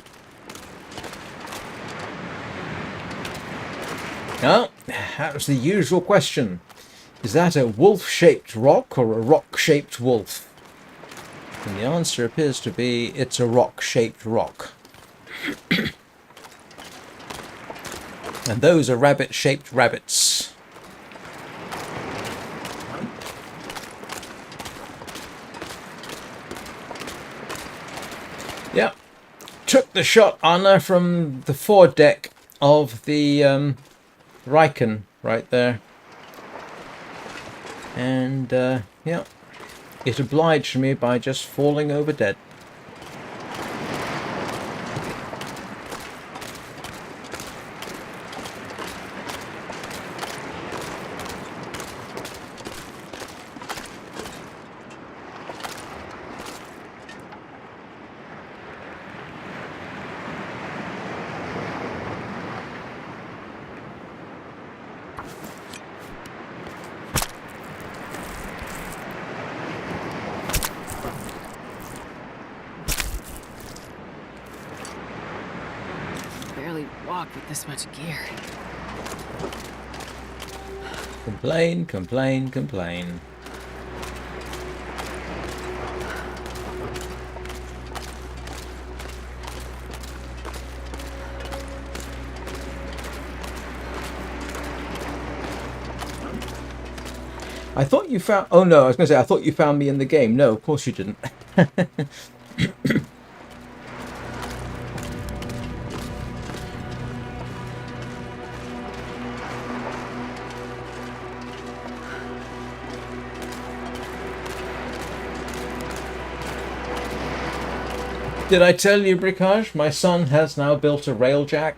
Well, that was the usual question. Is that a wolf-shaped rock or a rock-shaped wolf? And the answer appears to be it's a rock-shaped rock. And those are rabbit-shaped rabbits. Yep. Took the shot Anna from the foredeck of the Riken right there. And, yeah, it obliged me by just falling over dead. Walk with this much gear. Complain, complain, complain. I thought you found... Oh no, I was going to say, I thought you found me in the game. No, of course you didn't. Did I tell you, Bricage? My son has now built a railjack.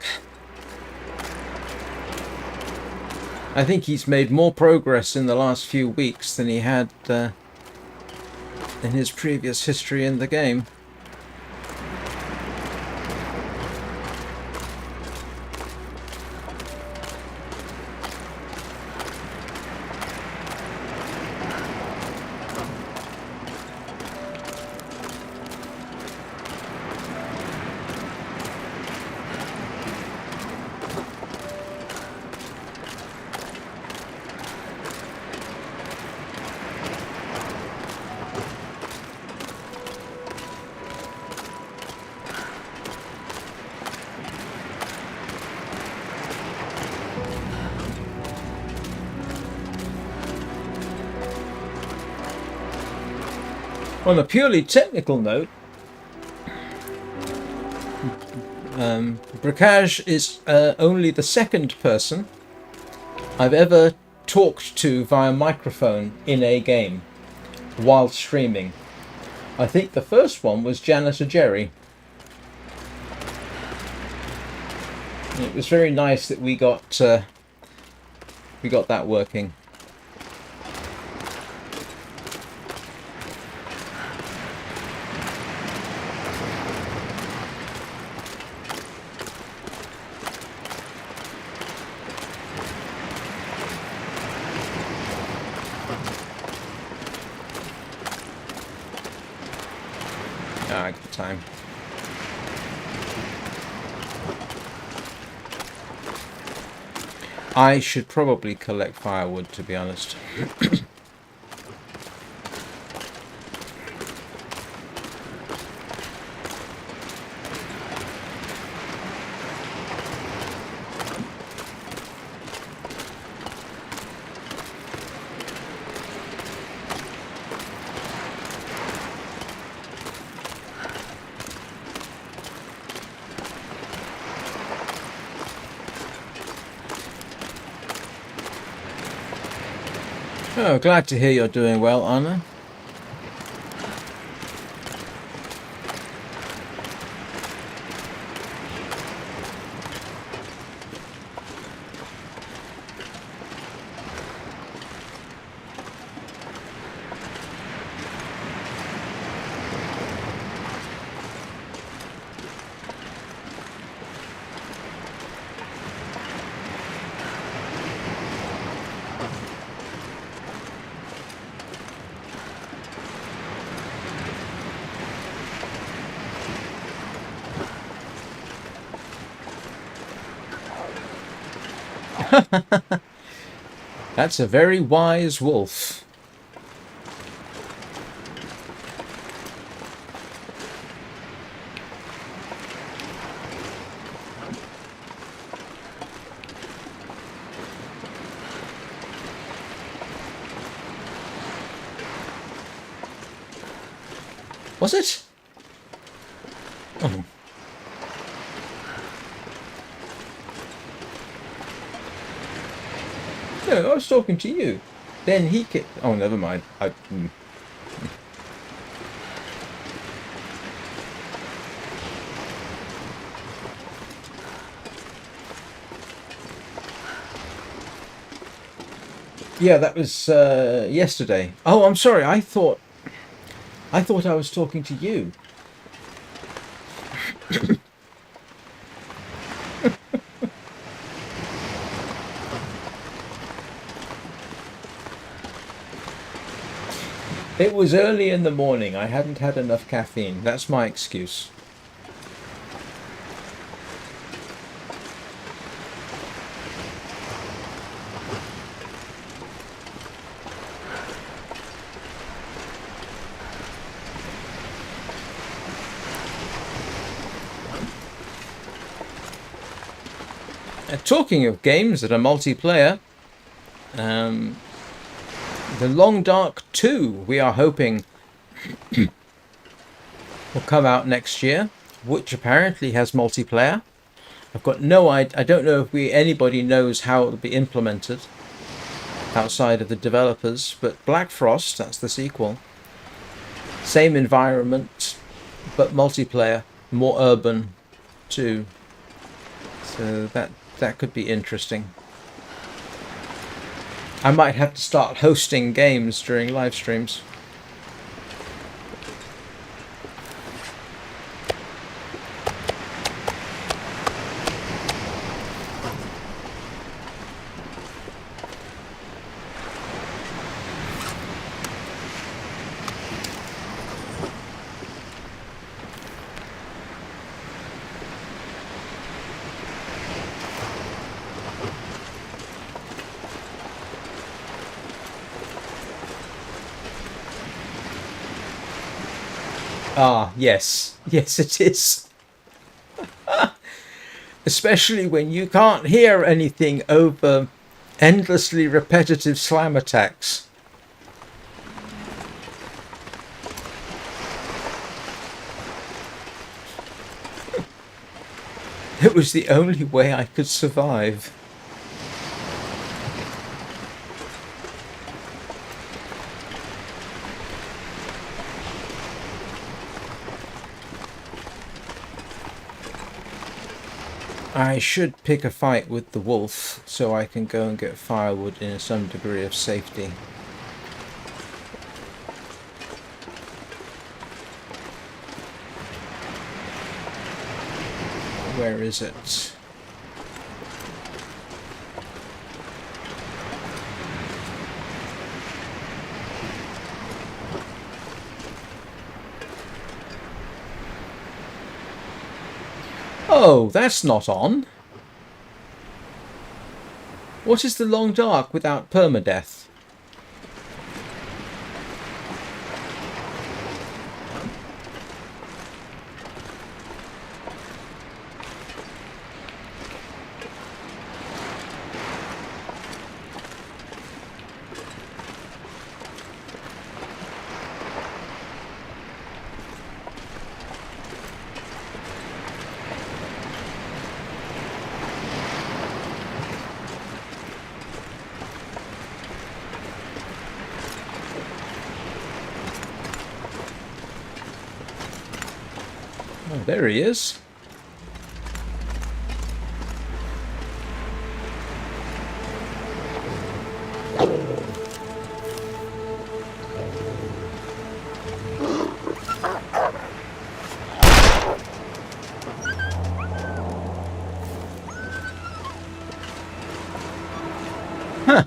I think he's made more progress in the last few weeks than he had in his previous history in the game. On a purely technical note, Bricage is only the second person I've ever talked to via microphone in a game while streaming. I think the first one was Janitor Jerry. It was very nice that we got that working. Good time. I should probably collect firewood, to be honest. Oh, glad to hear you're doing well, Anna. That's a very wise wolf. Was it? Oh. No, I was talking to you. Then he kicked. Oh, never mind. Yeah, that was yesterday. Oh, I'm sorry. I thought I was talking to you. It was early in the morning. I hadn't had enough caffeine. That's my excuse. Talking of games that are multiplayer, The Long Dark 2, we are hoping, will come out next year, which apparently has multiplayer. I've got no idea. I don't know if anybody knows how it will be implemented outside of the developers, but Black Frost, that's the sequel. Same environment, but multiplayer, more urban too. So that could be interesting. I might have to start hosting games during live streams. Ah, yes. Yes, it is. Especially when you can't hear anything over endlessly repetitive slam attacks. It was the only way I could survive. I should pick a fight with the wolf so I can go and get firewood in some degree of safety. Where is it? Oh, that's not on. What is the long dark without permadeath? Oh, there he is. Huh.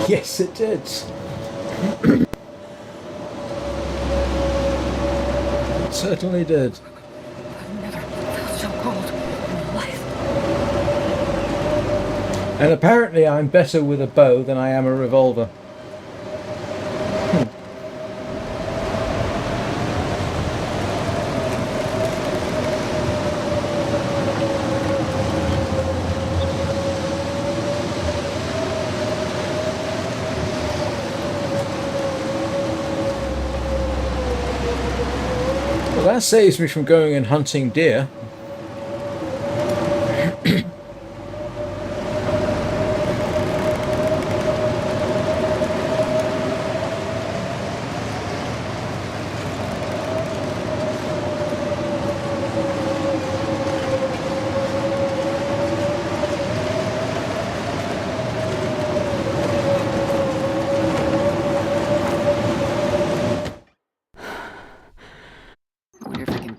Yes, it did. It certainly did. I've never felt so cold in my life. And apparently I'm better with a bow than I am a revolver. Well, that saves me from going and hunting deer.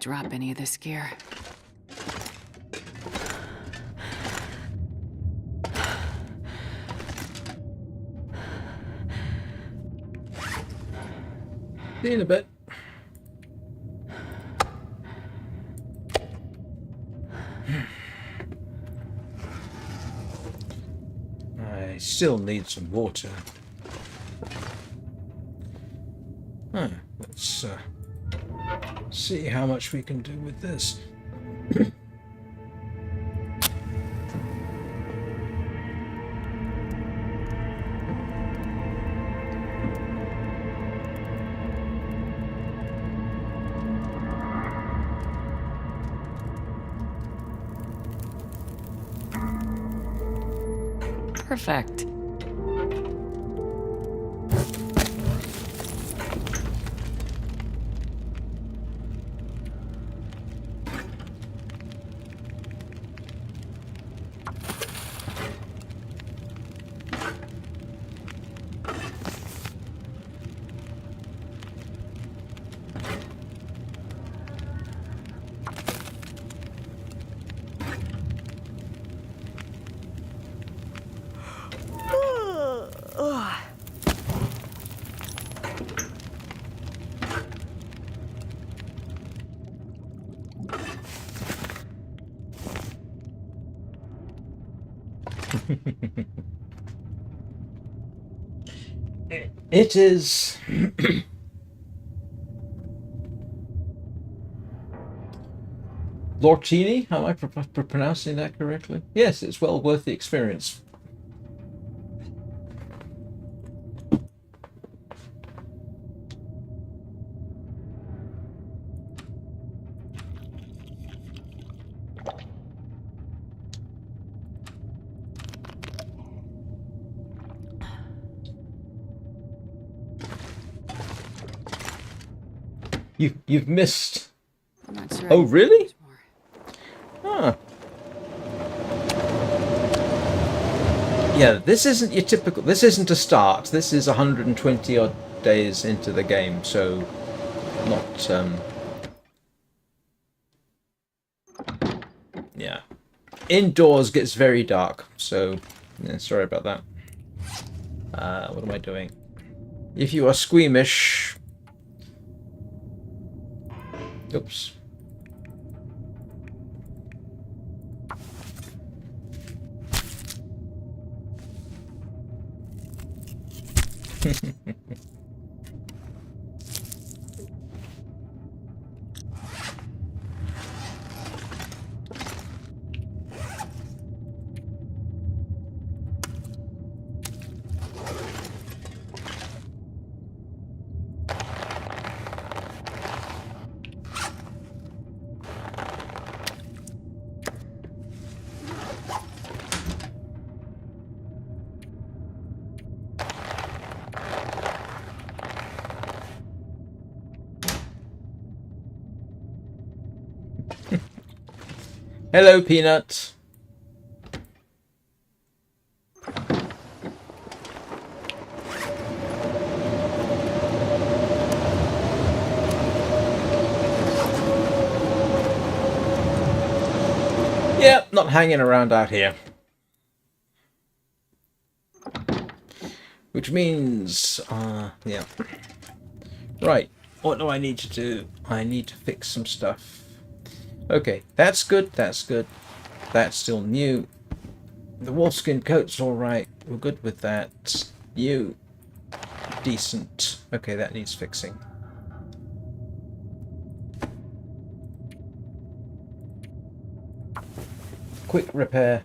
drop any of this gear. See you in a bit. I still need some water. Let's see how much we can do with this. Perfect. It is Lortini. Am I pronouncing that correctly? Yes, it's well worth the experience. You've missed. I'm not sure. Oh, really? Huh. Yeah, this isn't your typical. This isn't a start. This is 120 odd days into the game, so not. Yeah, indoors gets very dark. So, yeah, sorry about that. What am I doing? If you are squeamish. Oops. Hello, Peanut. Yeah, not hanging around out here. Which means, yeah. Right, what do I need to do? I need to fix some stuff. Okay, that's good, that's good. That's still new. The wolfskin coat's alright. We're good with that. You. Decent. Okay, that needs fixing. Quick repair.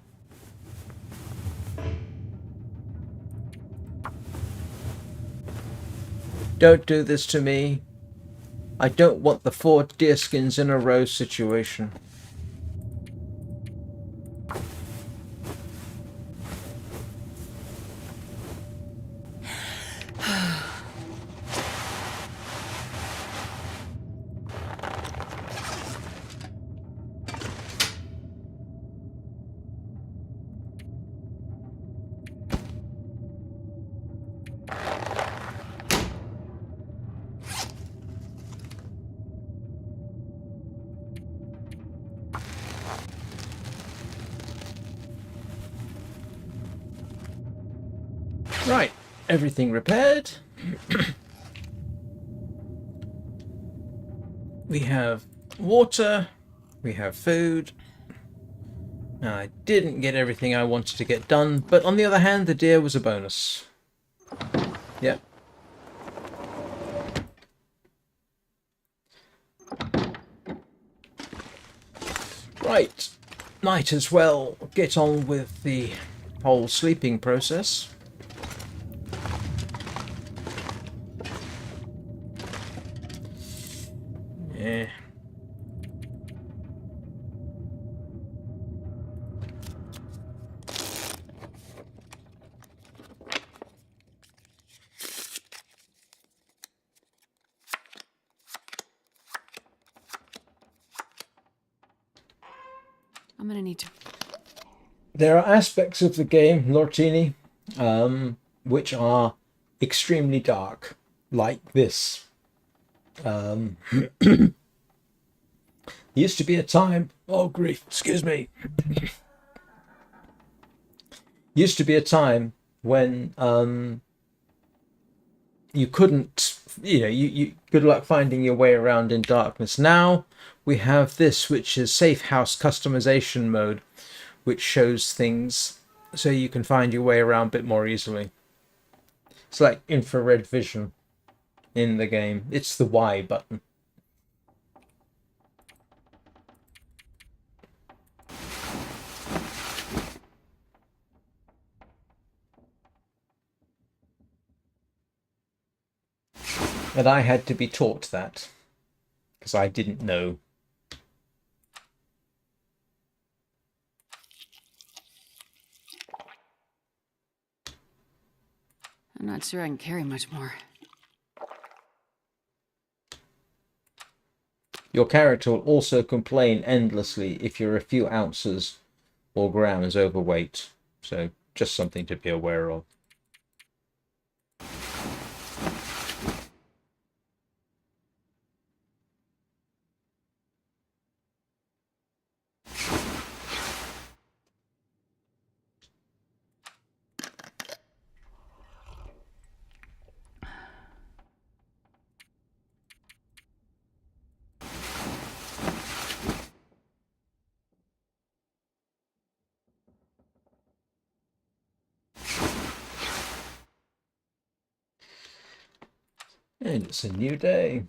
Don't do this to me. I don't want the 4 deerskins in a row situation. everything repaired. We have water, we have food. Now, I didn't get everything I wanted to get done, but on the other hand, the deer was a bonus. Yep. Right, might as well get on with the whole sleeping process. Yeah. I'm gonna need to. There are aspects of the game, Lortini, which are extremely dark, like this. Used to be a time. Oh, grief! Excuse me. Used to be a time when you couldn't, you good luck finding your way around in darkness. Now we have this, which is safe house customization mode, which shows things so you can find your way around a bit more easily. It's like infrared vision in the game. It's the Y button. And I had to be taught that, because I didn't know. I'm not sure I can carry much more. Your character will also complain endlessly if you're a few ounces or grams overweight. So just something to be aware of. And it's a new day.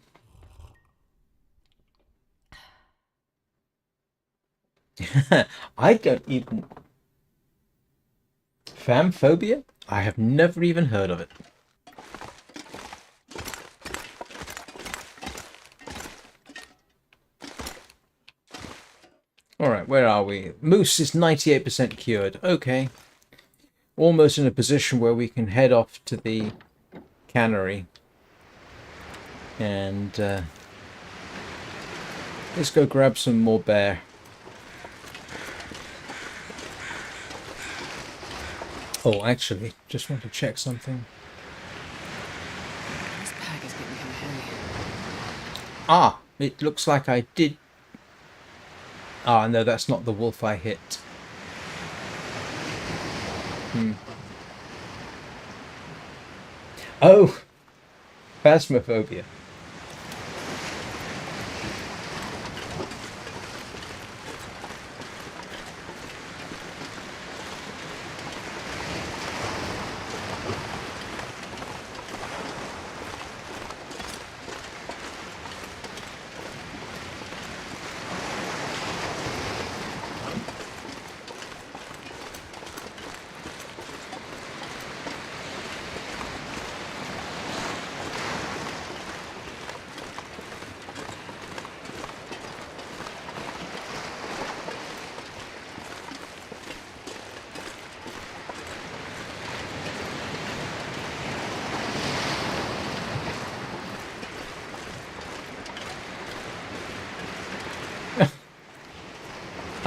I don't even... Famphobia? I have never even heard of it. Alright, where are we? Moose is 98% cured. Okay. Almost in a position where we can head off to the cannery. And let's go grab some more bear. Oh, actually, just want to check something. This pack is getting kind of heavy. Ah, it looks like I did. Ah, no, that's not the wolf I hit. Oh, phasmophobia.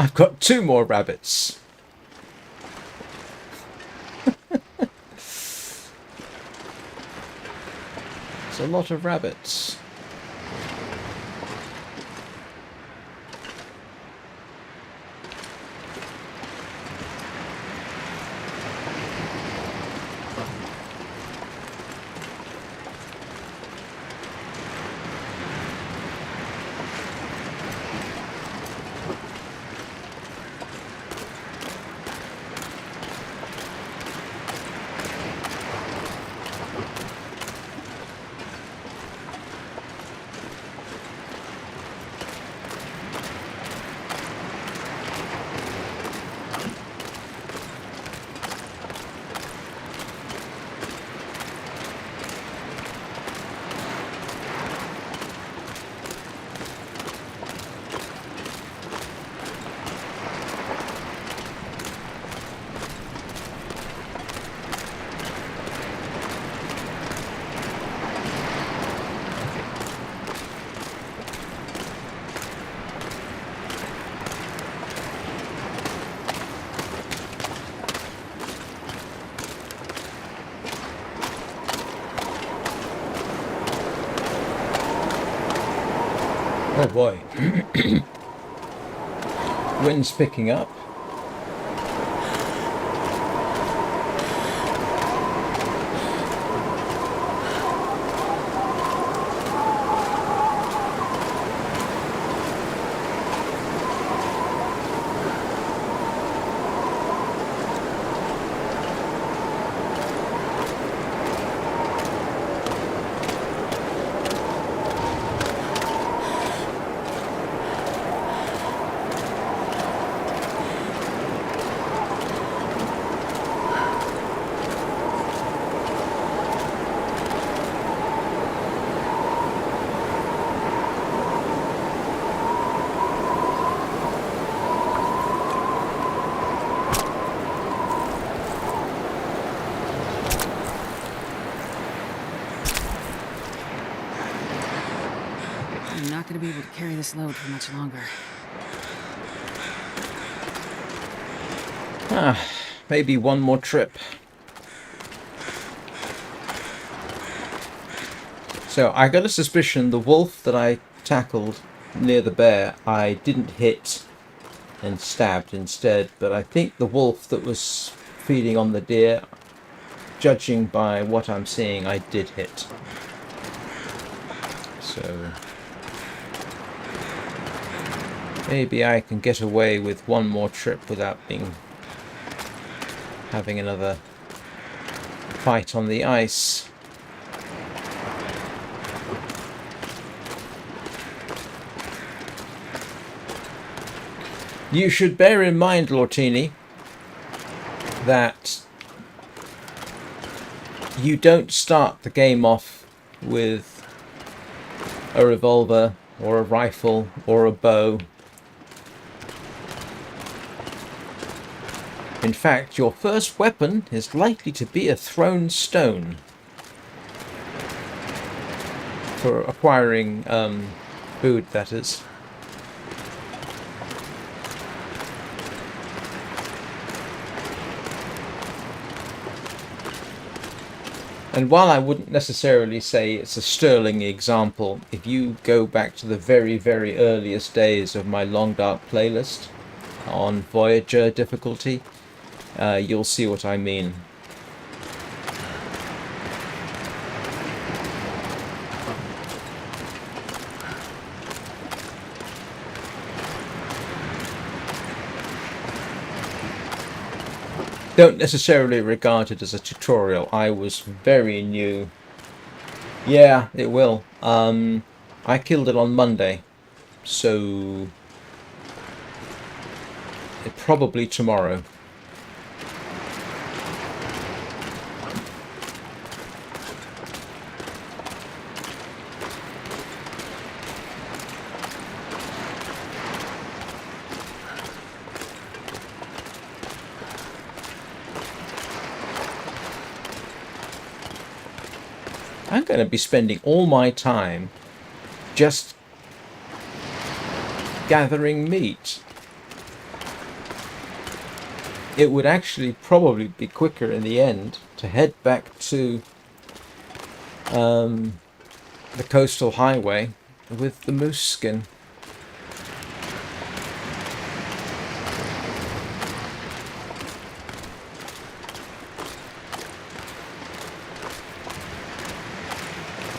I've got 2 more rabbits. It's a lot of rabbits. Oh boy. Wind's picking up. I'm not gonna be able to carry this load for much longer. Maybe one more trip. So I got a suspicion the wolf that I tackled near the bear I didn't hit and stabbed instead, but I think the wolf that was feeding on the deer, judging by what I'm seeing, I did hit. So maybe I can get away with one more trip without having another fight on the ice. You should bear in mind, Lortini, that you don't start the game off with a revolver or a rifle or a bow. In fact, your first weapon is likely to be a thrown stone for acquiring food, that is. And while I wouldn't necessarily say it's a sterling example, if you go back to the very, very earliest days of my Long Dark playlist on Voyager difficulty, you'll see what I mean. Don't necessarily regard it as a tutorial. I was very new. Yeah, it will. I killed it on Monday, so probably tomorrow. I'm going to be spending all my time just gathering meat. It would actually probably be quicker in the end to head back to the coastal highway with the moose skin.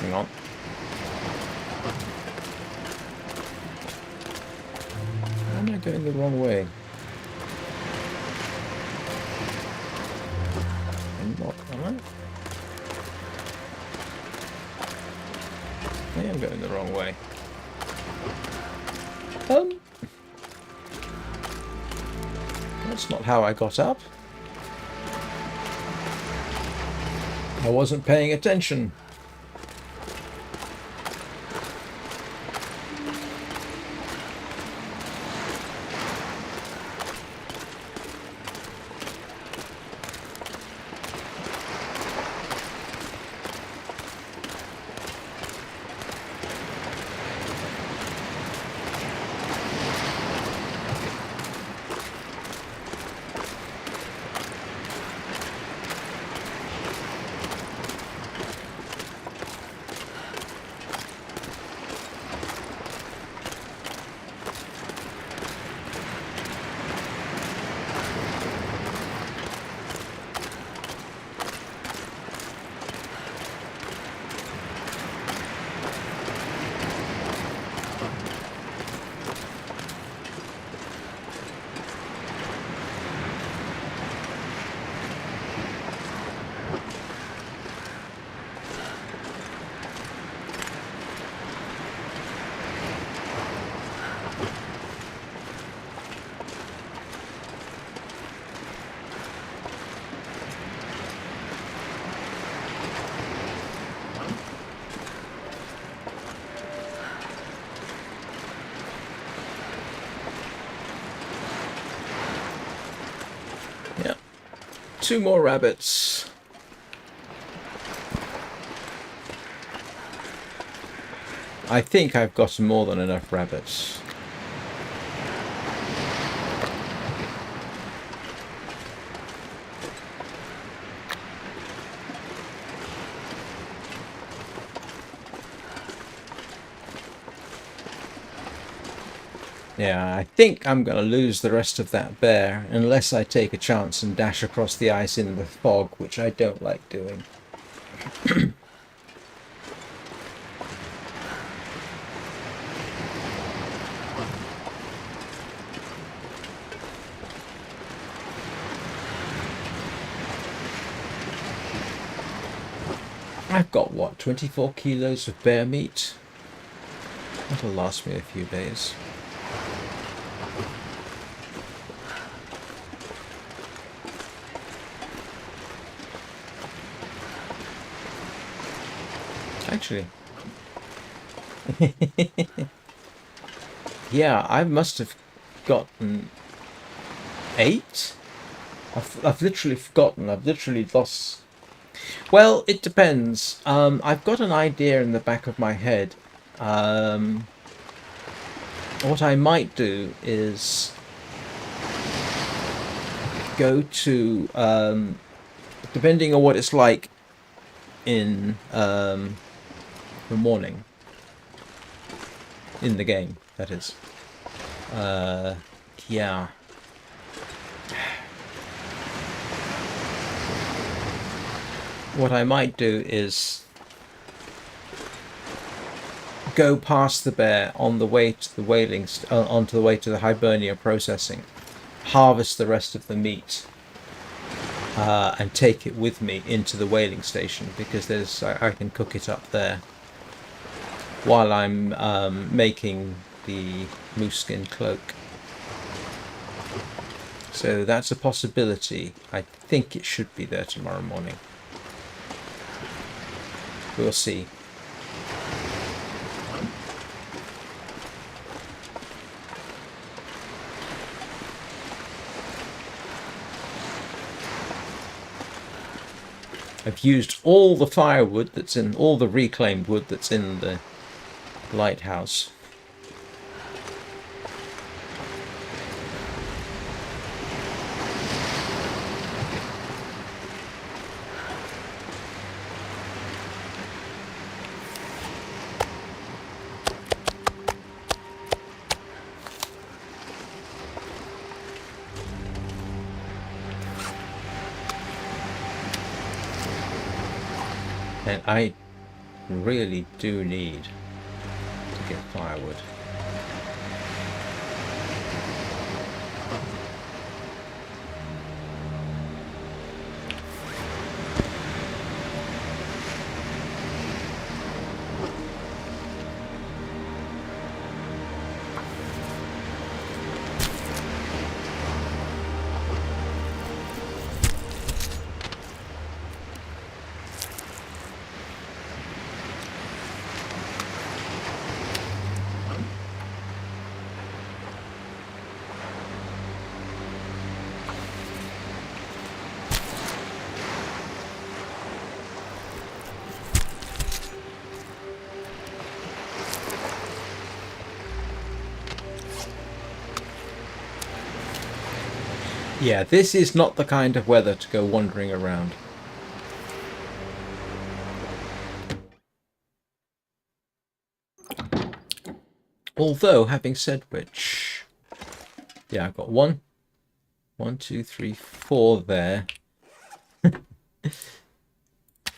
Hang on. Am I going the wrong way? I'm not, am I? I am going the wrong way. That's not how I got up. I wasn't paying attention. 2 more rabbits. I think I've got more than enough rabbits. Yeah, I think I'm going to lose the rest of that bear unless I take a chance and dash across the ice in the fog, which I don't like doing. I've got, what, 24 kilos of bear meat? That'll last me a few days. Actually. Yeah, I must have gotten 8? I've literally forgotten. I've literally lost... Well, it depends. I've got an idea in the back of my head. What I might do is go to, depending on what it's like in the morning, in the game, that is. Yeah. What I might do is go past the bear on the way to the whaling, onto the way to the Hibernia Processing, harvest the rest of the meat, and take it with me into the whaling station, because I can cook it up there while I'm making the moose skin cloak. So that's a possibility. I think it should be there tomorrow morning. We'll see. I've used all the firewood that's in, all the reclaimed wood that's in the lighthouse. And I really do need to get firewood. Yeah, this is not the kind of weather to go wandering around. Although, having said which, yeah, I've got 1, 2, 3, 4 there.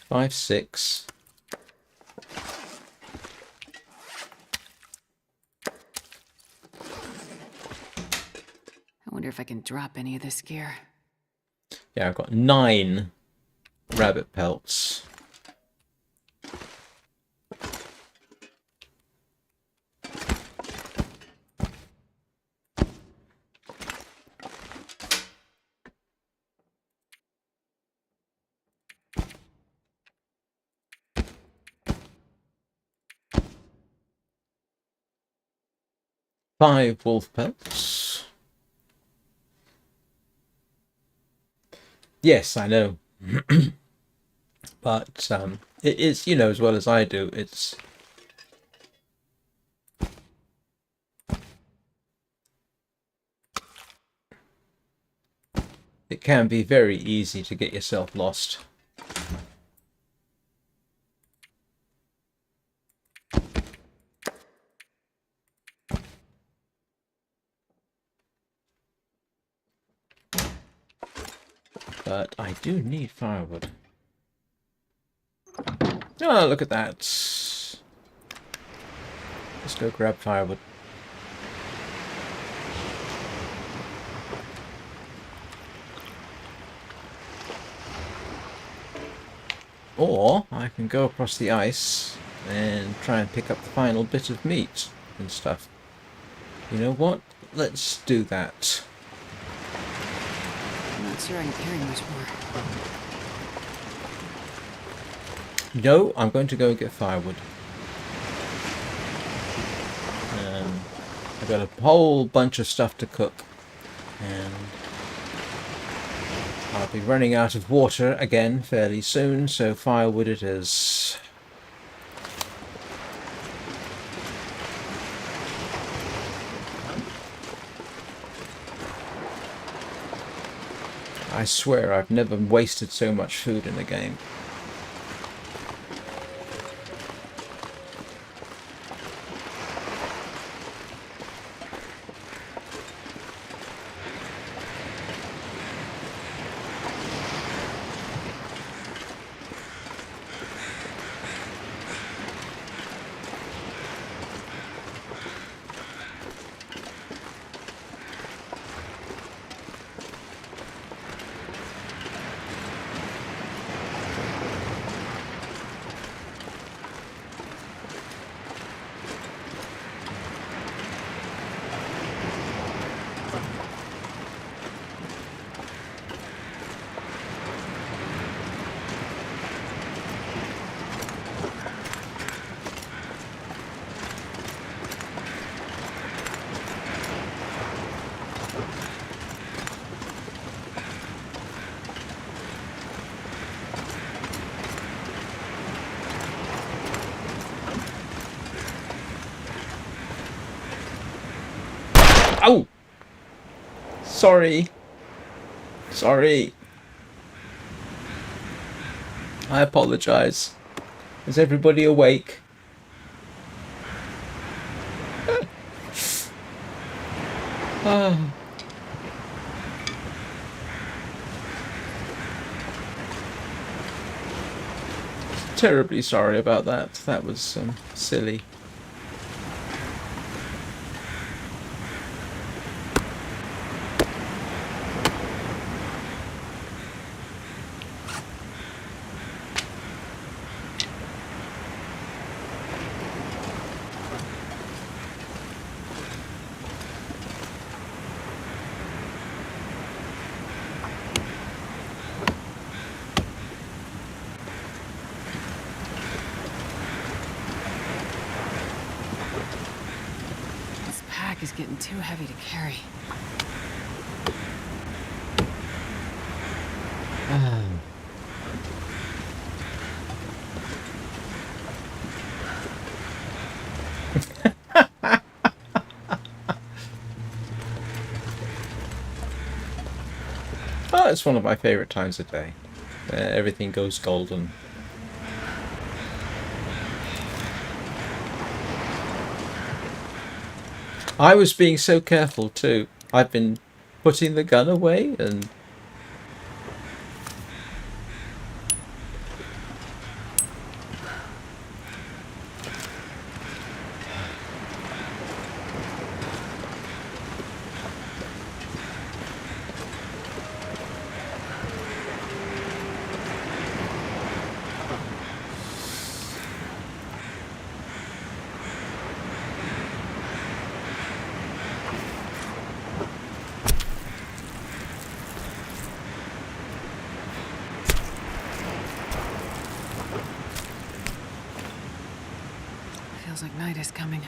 5, 6. I wonder if I can drop any of this gear. Yeah, I've got 9 rabbit pelts. Five wolf pelts. Yes, I know. But it is, you know, as well as I do, it can be very easy to get yourself lost. But I do need firewood. Oh, look at that. Let's go grab firewood. Or I can go across the ice and try and pick up the final bit of meat and stuff. You know what? Let's do that. I'm not sure I can carry much more. No, I'm going to go and get firewood. I've got a whole bunch of stuff to cook. And I'll be running out of water again fairly soon, so firewood it is. I swear I've never wasted so much food in a game. Oh! Sorry. Sorry. I apologize. Is everybody awake? Ah. Terribly sorry about that. That was silly. This pack is getting too heavy to carry. Oh, it's one of my favourite times of day. Everything goes golden. I was being so careful too. I've been putting the gun away and... Feels like night is coming.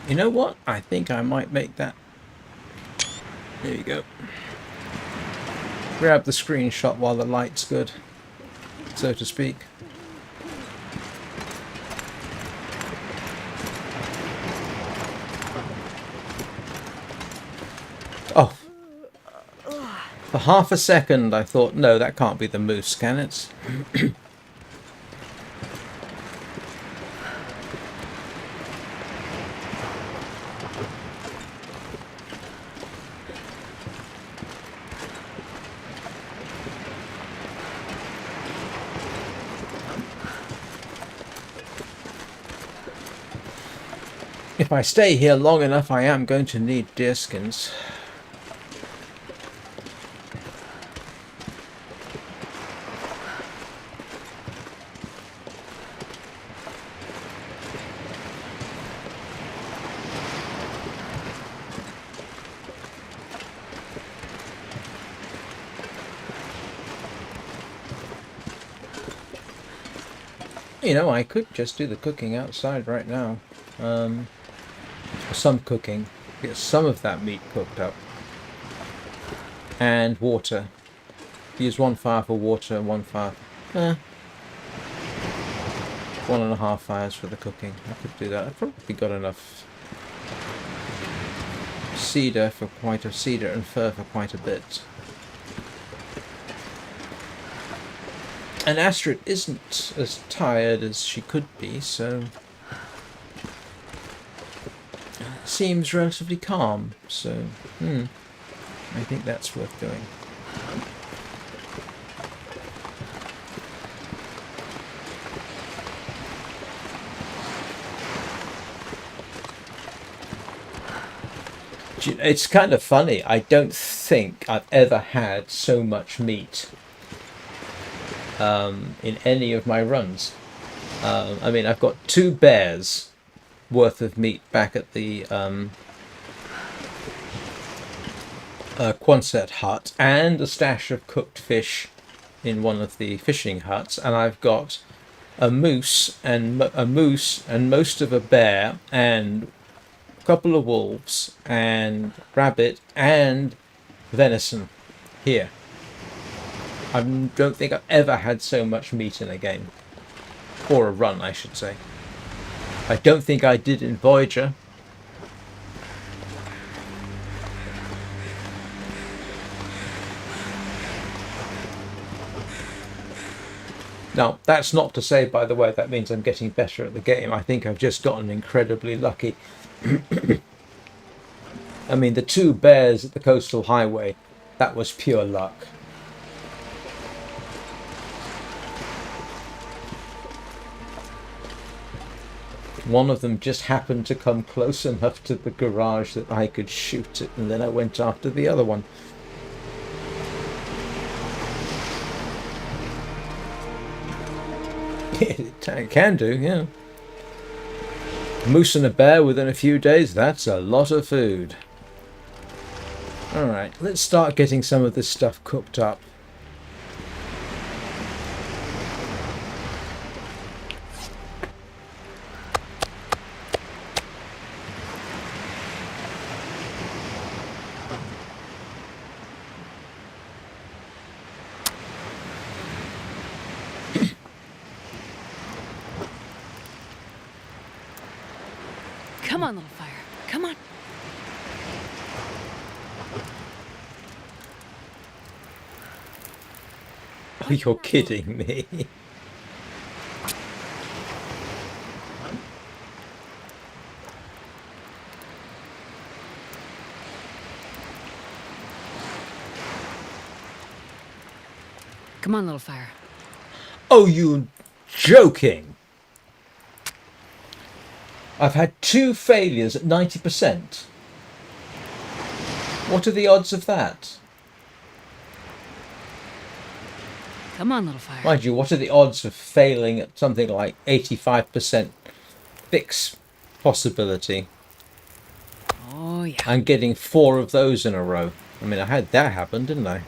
You know what? I think I might make that. There you go. Grab the screenshot while the light's good, so to speak. Oh. For half a second I thought, no, that can't be the moose, can it? If I stay here long enough, I am going to need deerskins. You know, I could just do the cooking outside right now. Some cooking. Get some of that meat cooked up. And water. Use one fire for water and one fire... 1.5 fires for the cooking. I could do that. I've probably got enough cedar and fir for quite a bit. And Astrid isn't as tired as she could be, so seems relatively calm. So, I think that's worth doing. It's kind of funny. I don't think I've ever had so much meat in any of my runs. I mean, I've got 2 bears worth of meat back at the Quonset hut, and a stash of cooked fish in one of the fishing huts, and I've got a moose and most of a bear and a couple of wolves and rabbit and venison here. I don't think I've ever had so much meat in a game. Or a run, I should say. I don't think I did in Voyager. Now, that's not to say, by the way, that means I'm getting better at the game. I think I've just gotten incredibly lucky. I mean, the 2 bears at the coastal highway, that was pure luck. One of them just happened to come close enough to the garage that I could shoot it, and then I went after the other one. It can do, yeah. A moose and a bear within a few days, that's a lot of food. Alright, let's start getting some of this stuff cooked up. Come on, little fire. Come on. Oh, you're kidding me. Come on, little fire. Oh, you joking? I've had 2 failures at 90%. What are the odds of that? Come on, little fire. Mind you, what are the odds of failing at something like 85% fix possibility? Oh, yeah. And getting 4 of those in a row. I mean, I had that happen, didn't I?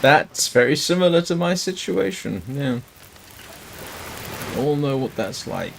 That's very similar to my situation, yeah. We all know what that's like.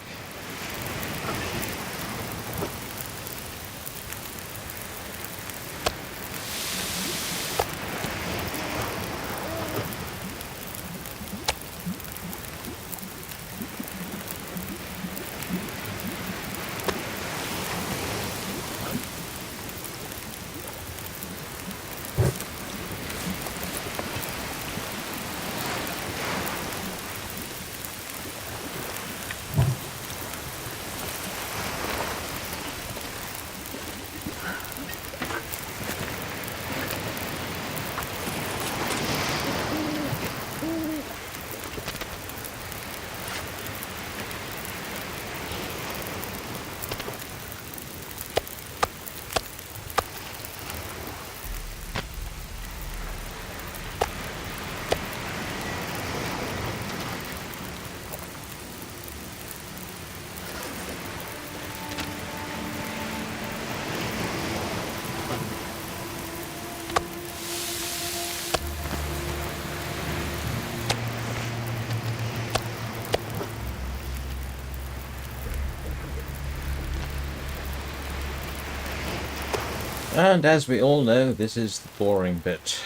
And as we all know, this is the boring bit.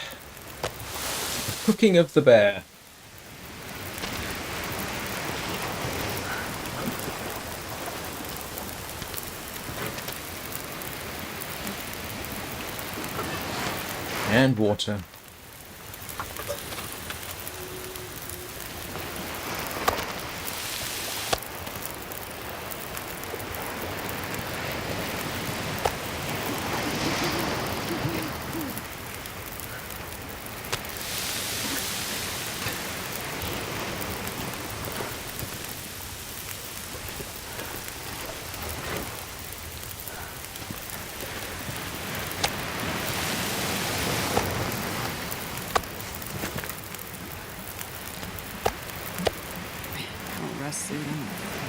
The cooking of the bear. And water. Suit on.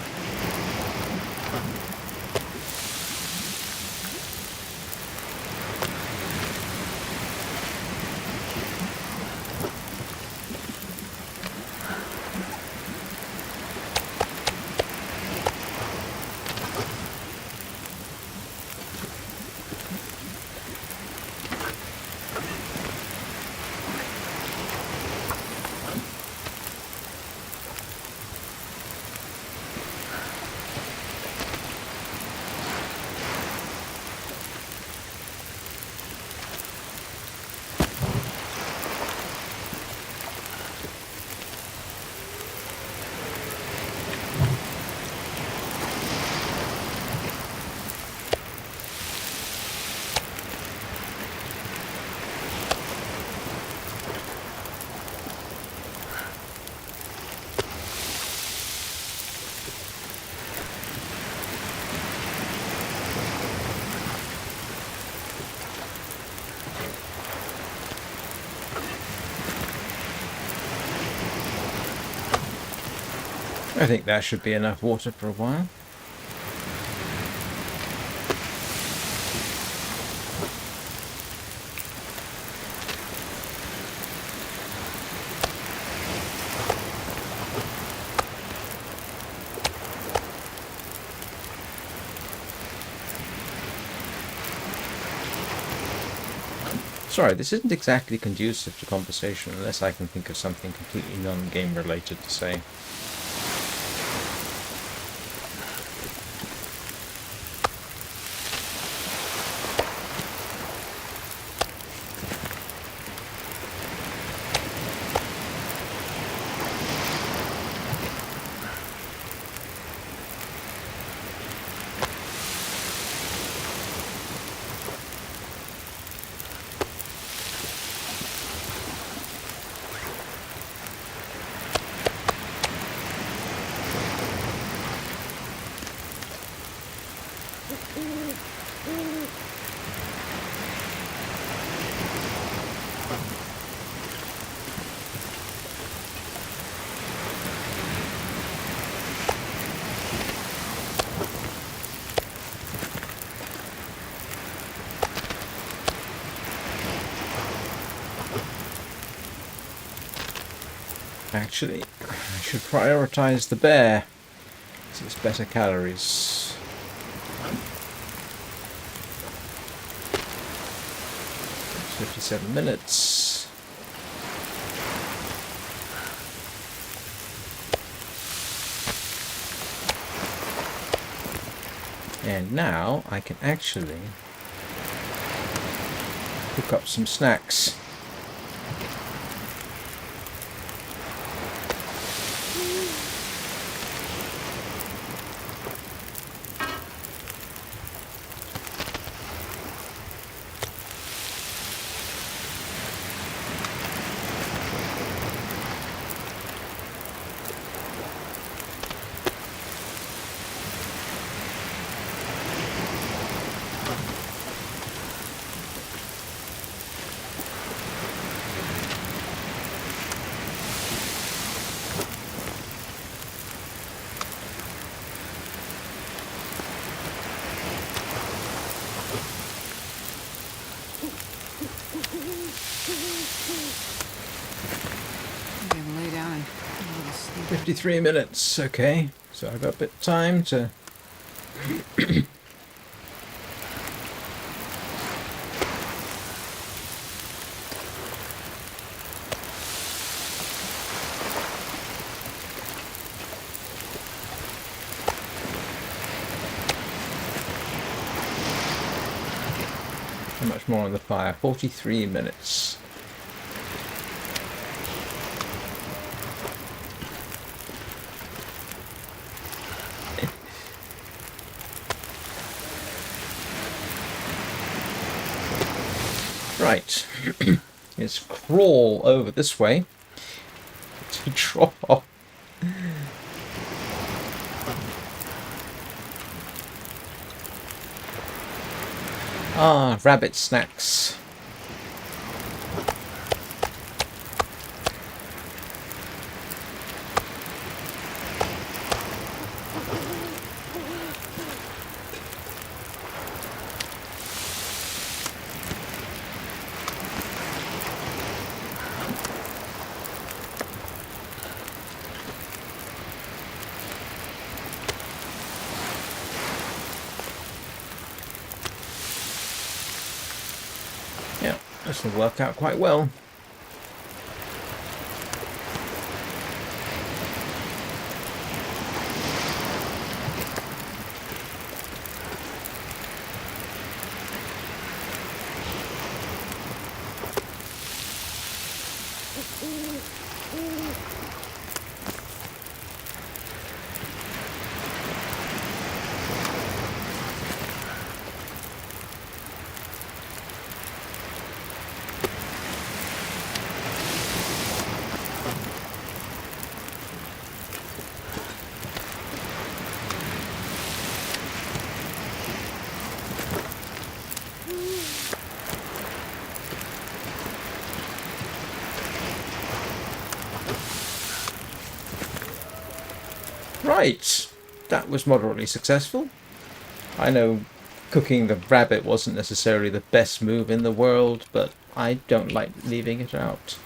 I think that should be enough water for a while. Sorry, this isn't exactly conducive to conversation unless I can think of something completely non-game related to say. Actually, I should prioritize the bear. It's better calories. It's 57 minutes. And now I can actually cook up some snacks. I'm gonna lay down and have a little sleep. 53 minutes, okay. So I've got a bit of time to... How much more on the fire? 43 minutes. Right. Let's crawl over this way to draw. Ah, rabbit snacks. Yeah, this will work out quite well. Right, that was moderately successful. I know cooking the rabbit wasn't necessarily the best move in the world, but I don't like leaving it out.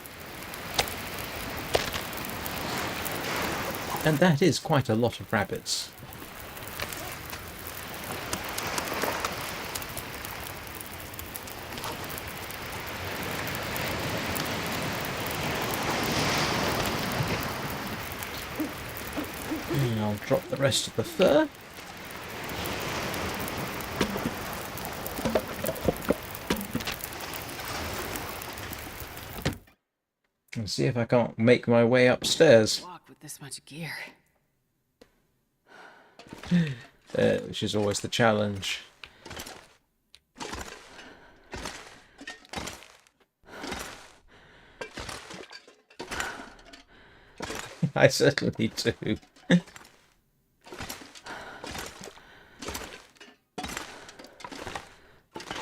And that is quite a lot of rabbits. And I'll drop the rest of the fur. And see if I can't make my way upstairs. Walk with this much gear. Which is always the challenge. I certainly do.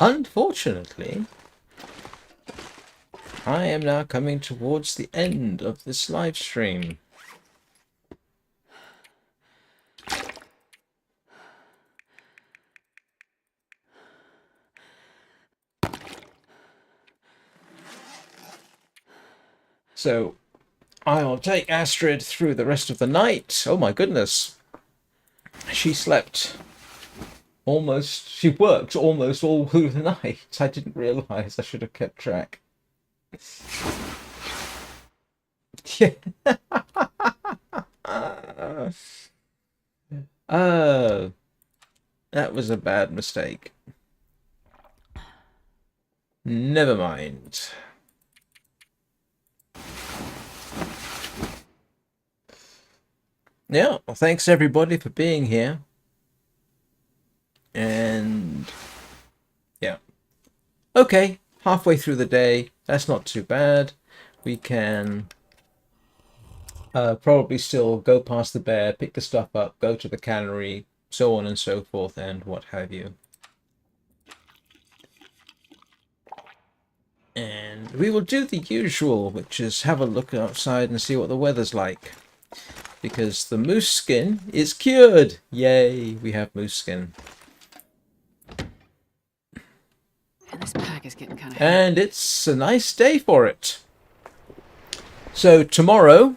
Unfortunately, I am now coming towards the end of this live stream. So, I'll take Astrid through the rest of the night. Oh my goodness. She slept almost, she worked almost all through the night. I didn't realise. I should have kept track. Yeah. Oh, that was a bad mistake. Never mind. Yeah, well, thanks everybody for being here. And yeah. Okay, halfway through the day. That's not too bad. We can probably still go past the bear, pick the stuff up, go to the cannery, so on and so forth, and what have you. And we will do the usual, which is have a look outside and see what the weather's like. Because the moose skin is cured! Yay, we have moose skin. And this pack is getting kind of And it's a nice day for it. So tomorrow,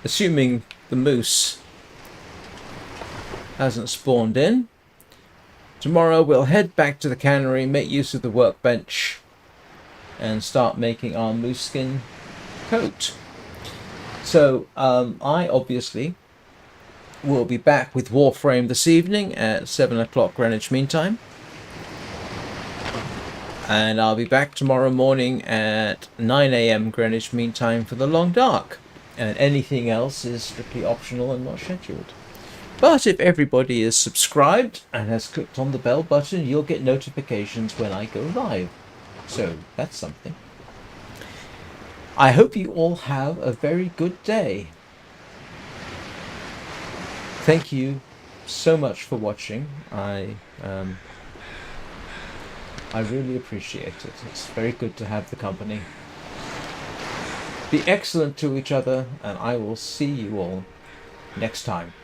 assuming the moose hasn't spawned in, tomorrow we'll head back to the cannery, make use of the workbench, and start making our moose skin coat. So I obviously will be back with Warframe this evening at 7 o'clock Greenwich Mean Time. And I'll be back tomorrow morning at 9 AM Greenwich Mean Time for the Long Dark. And anything else is strictly optional and not scheduled. But if everybody is subscribed and has clicked on the bell button, you'll get notifications when I go live. So that's something. I hope you all have a very good day. Thank you so much for watching. I really appreciate it. It's very good to have the company. Be excellent to each other, and I will see you all next time.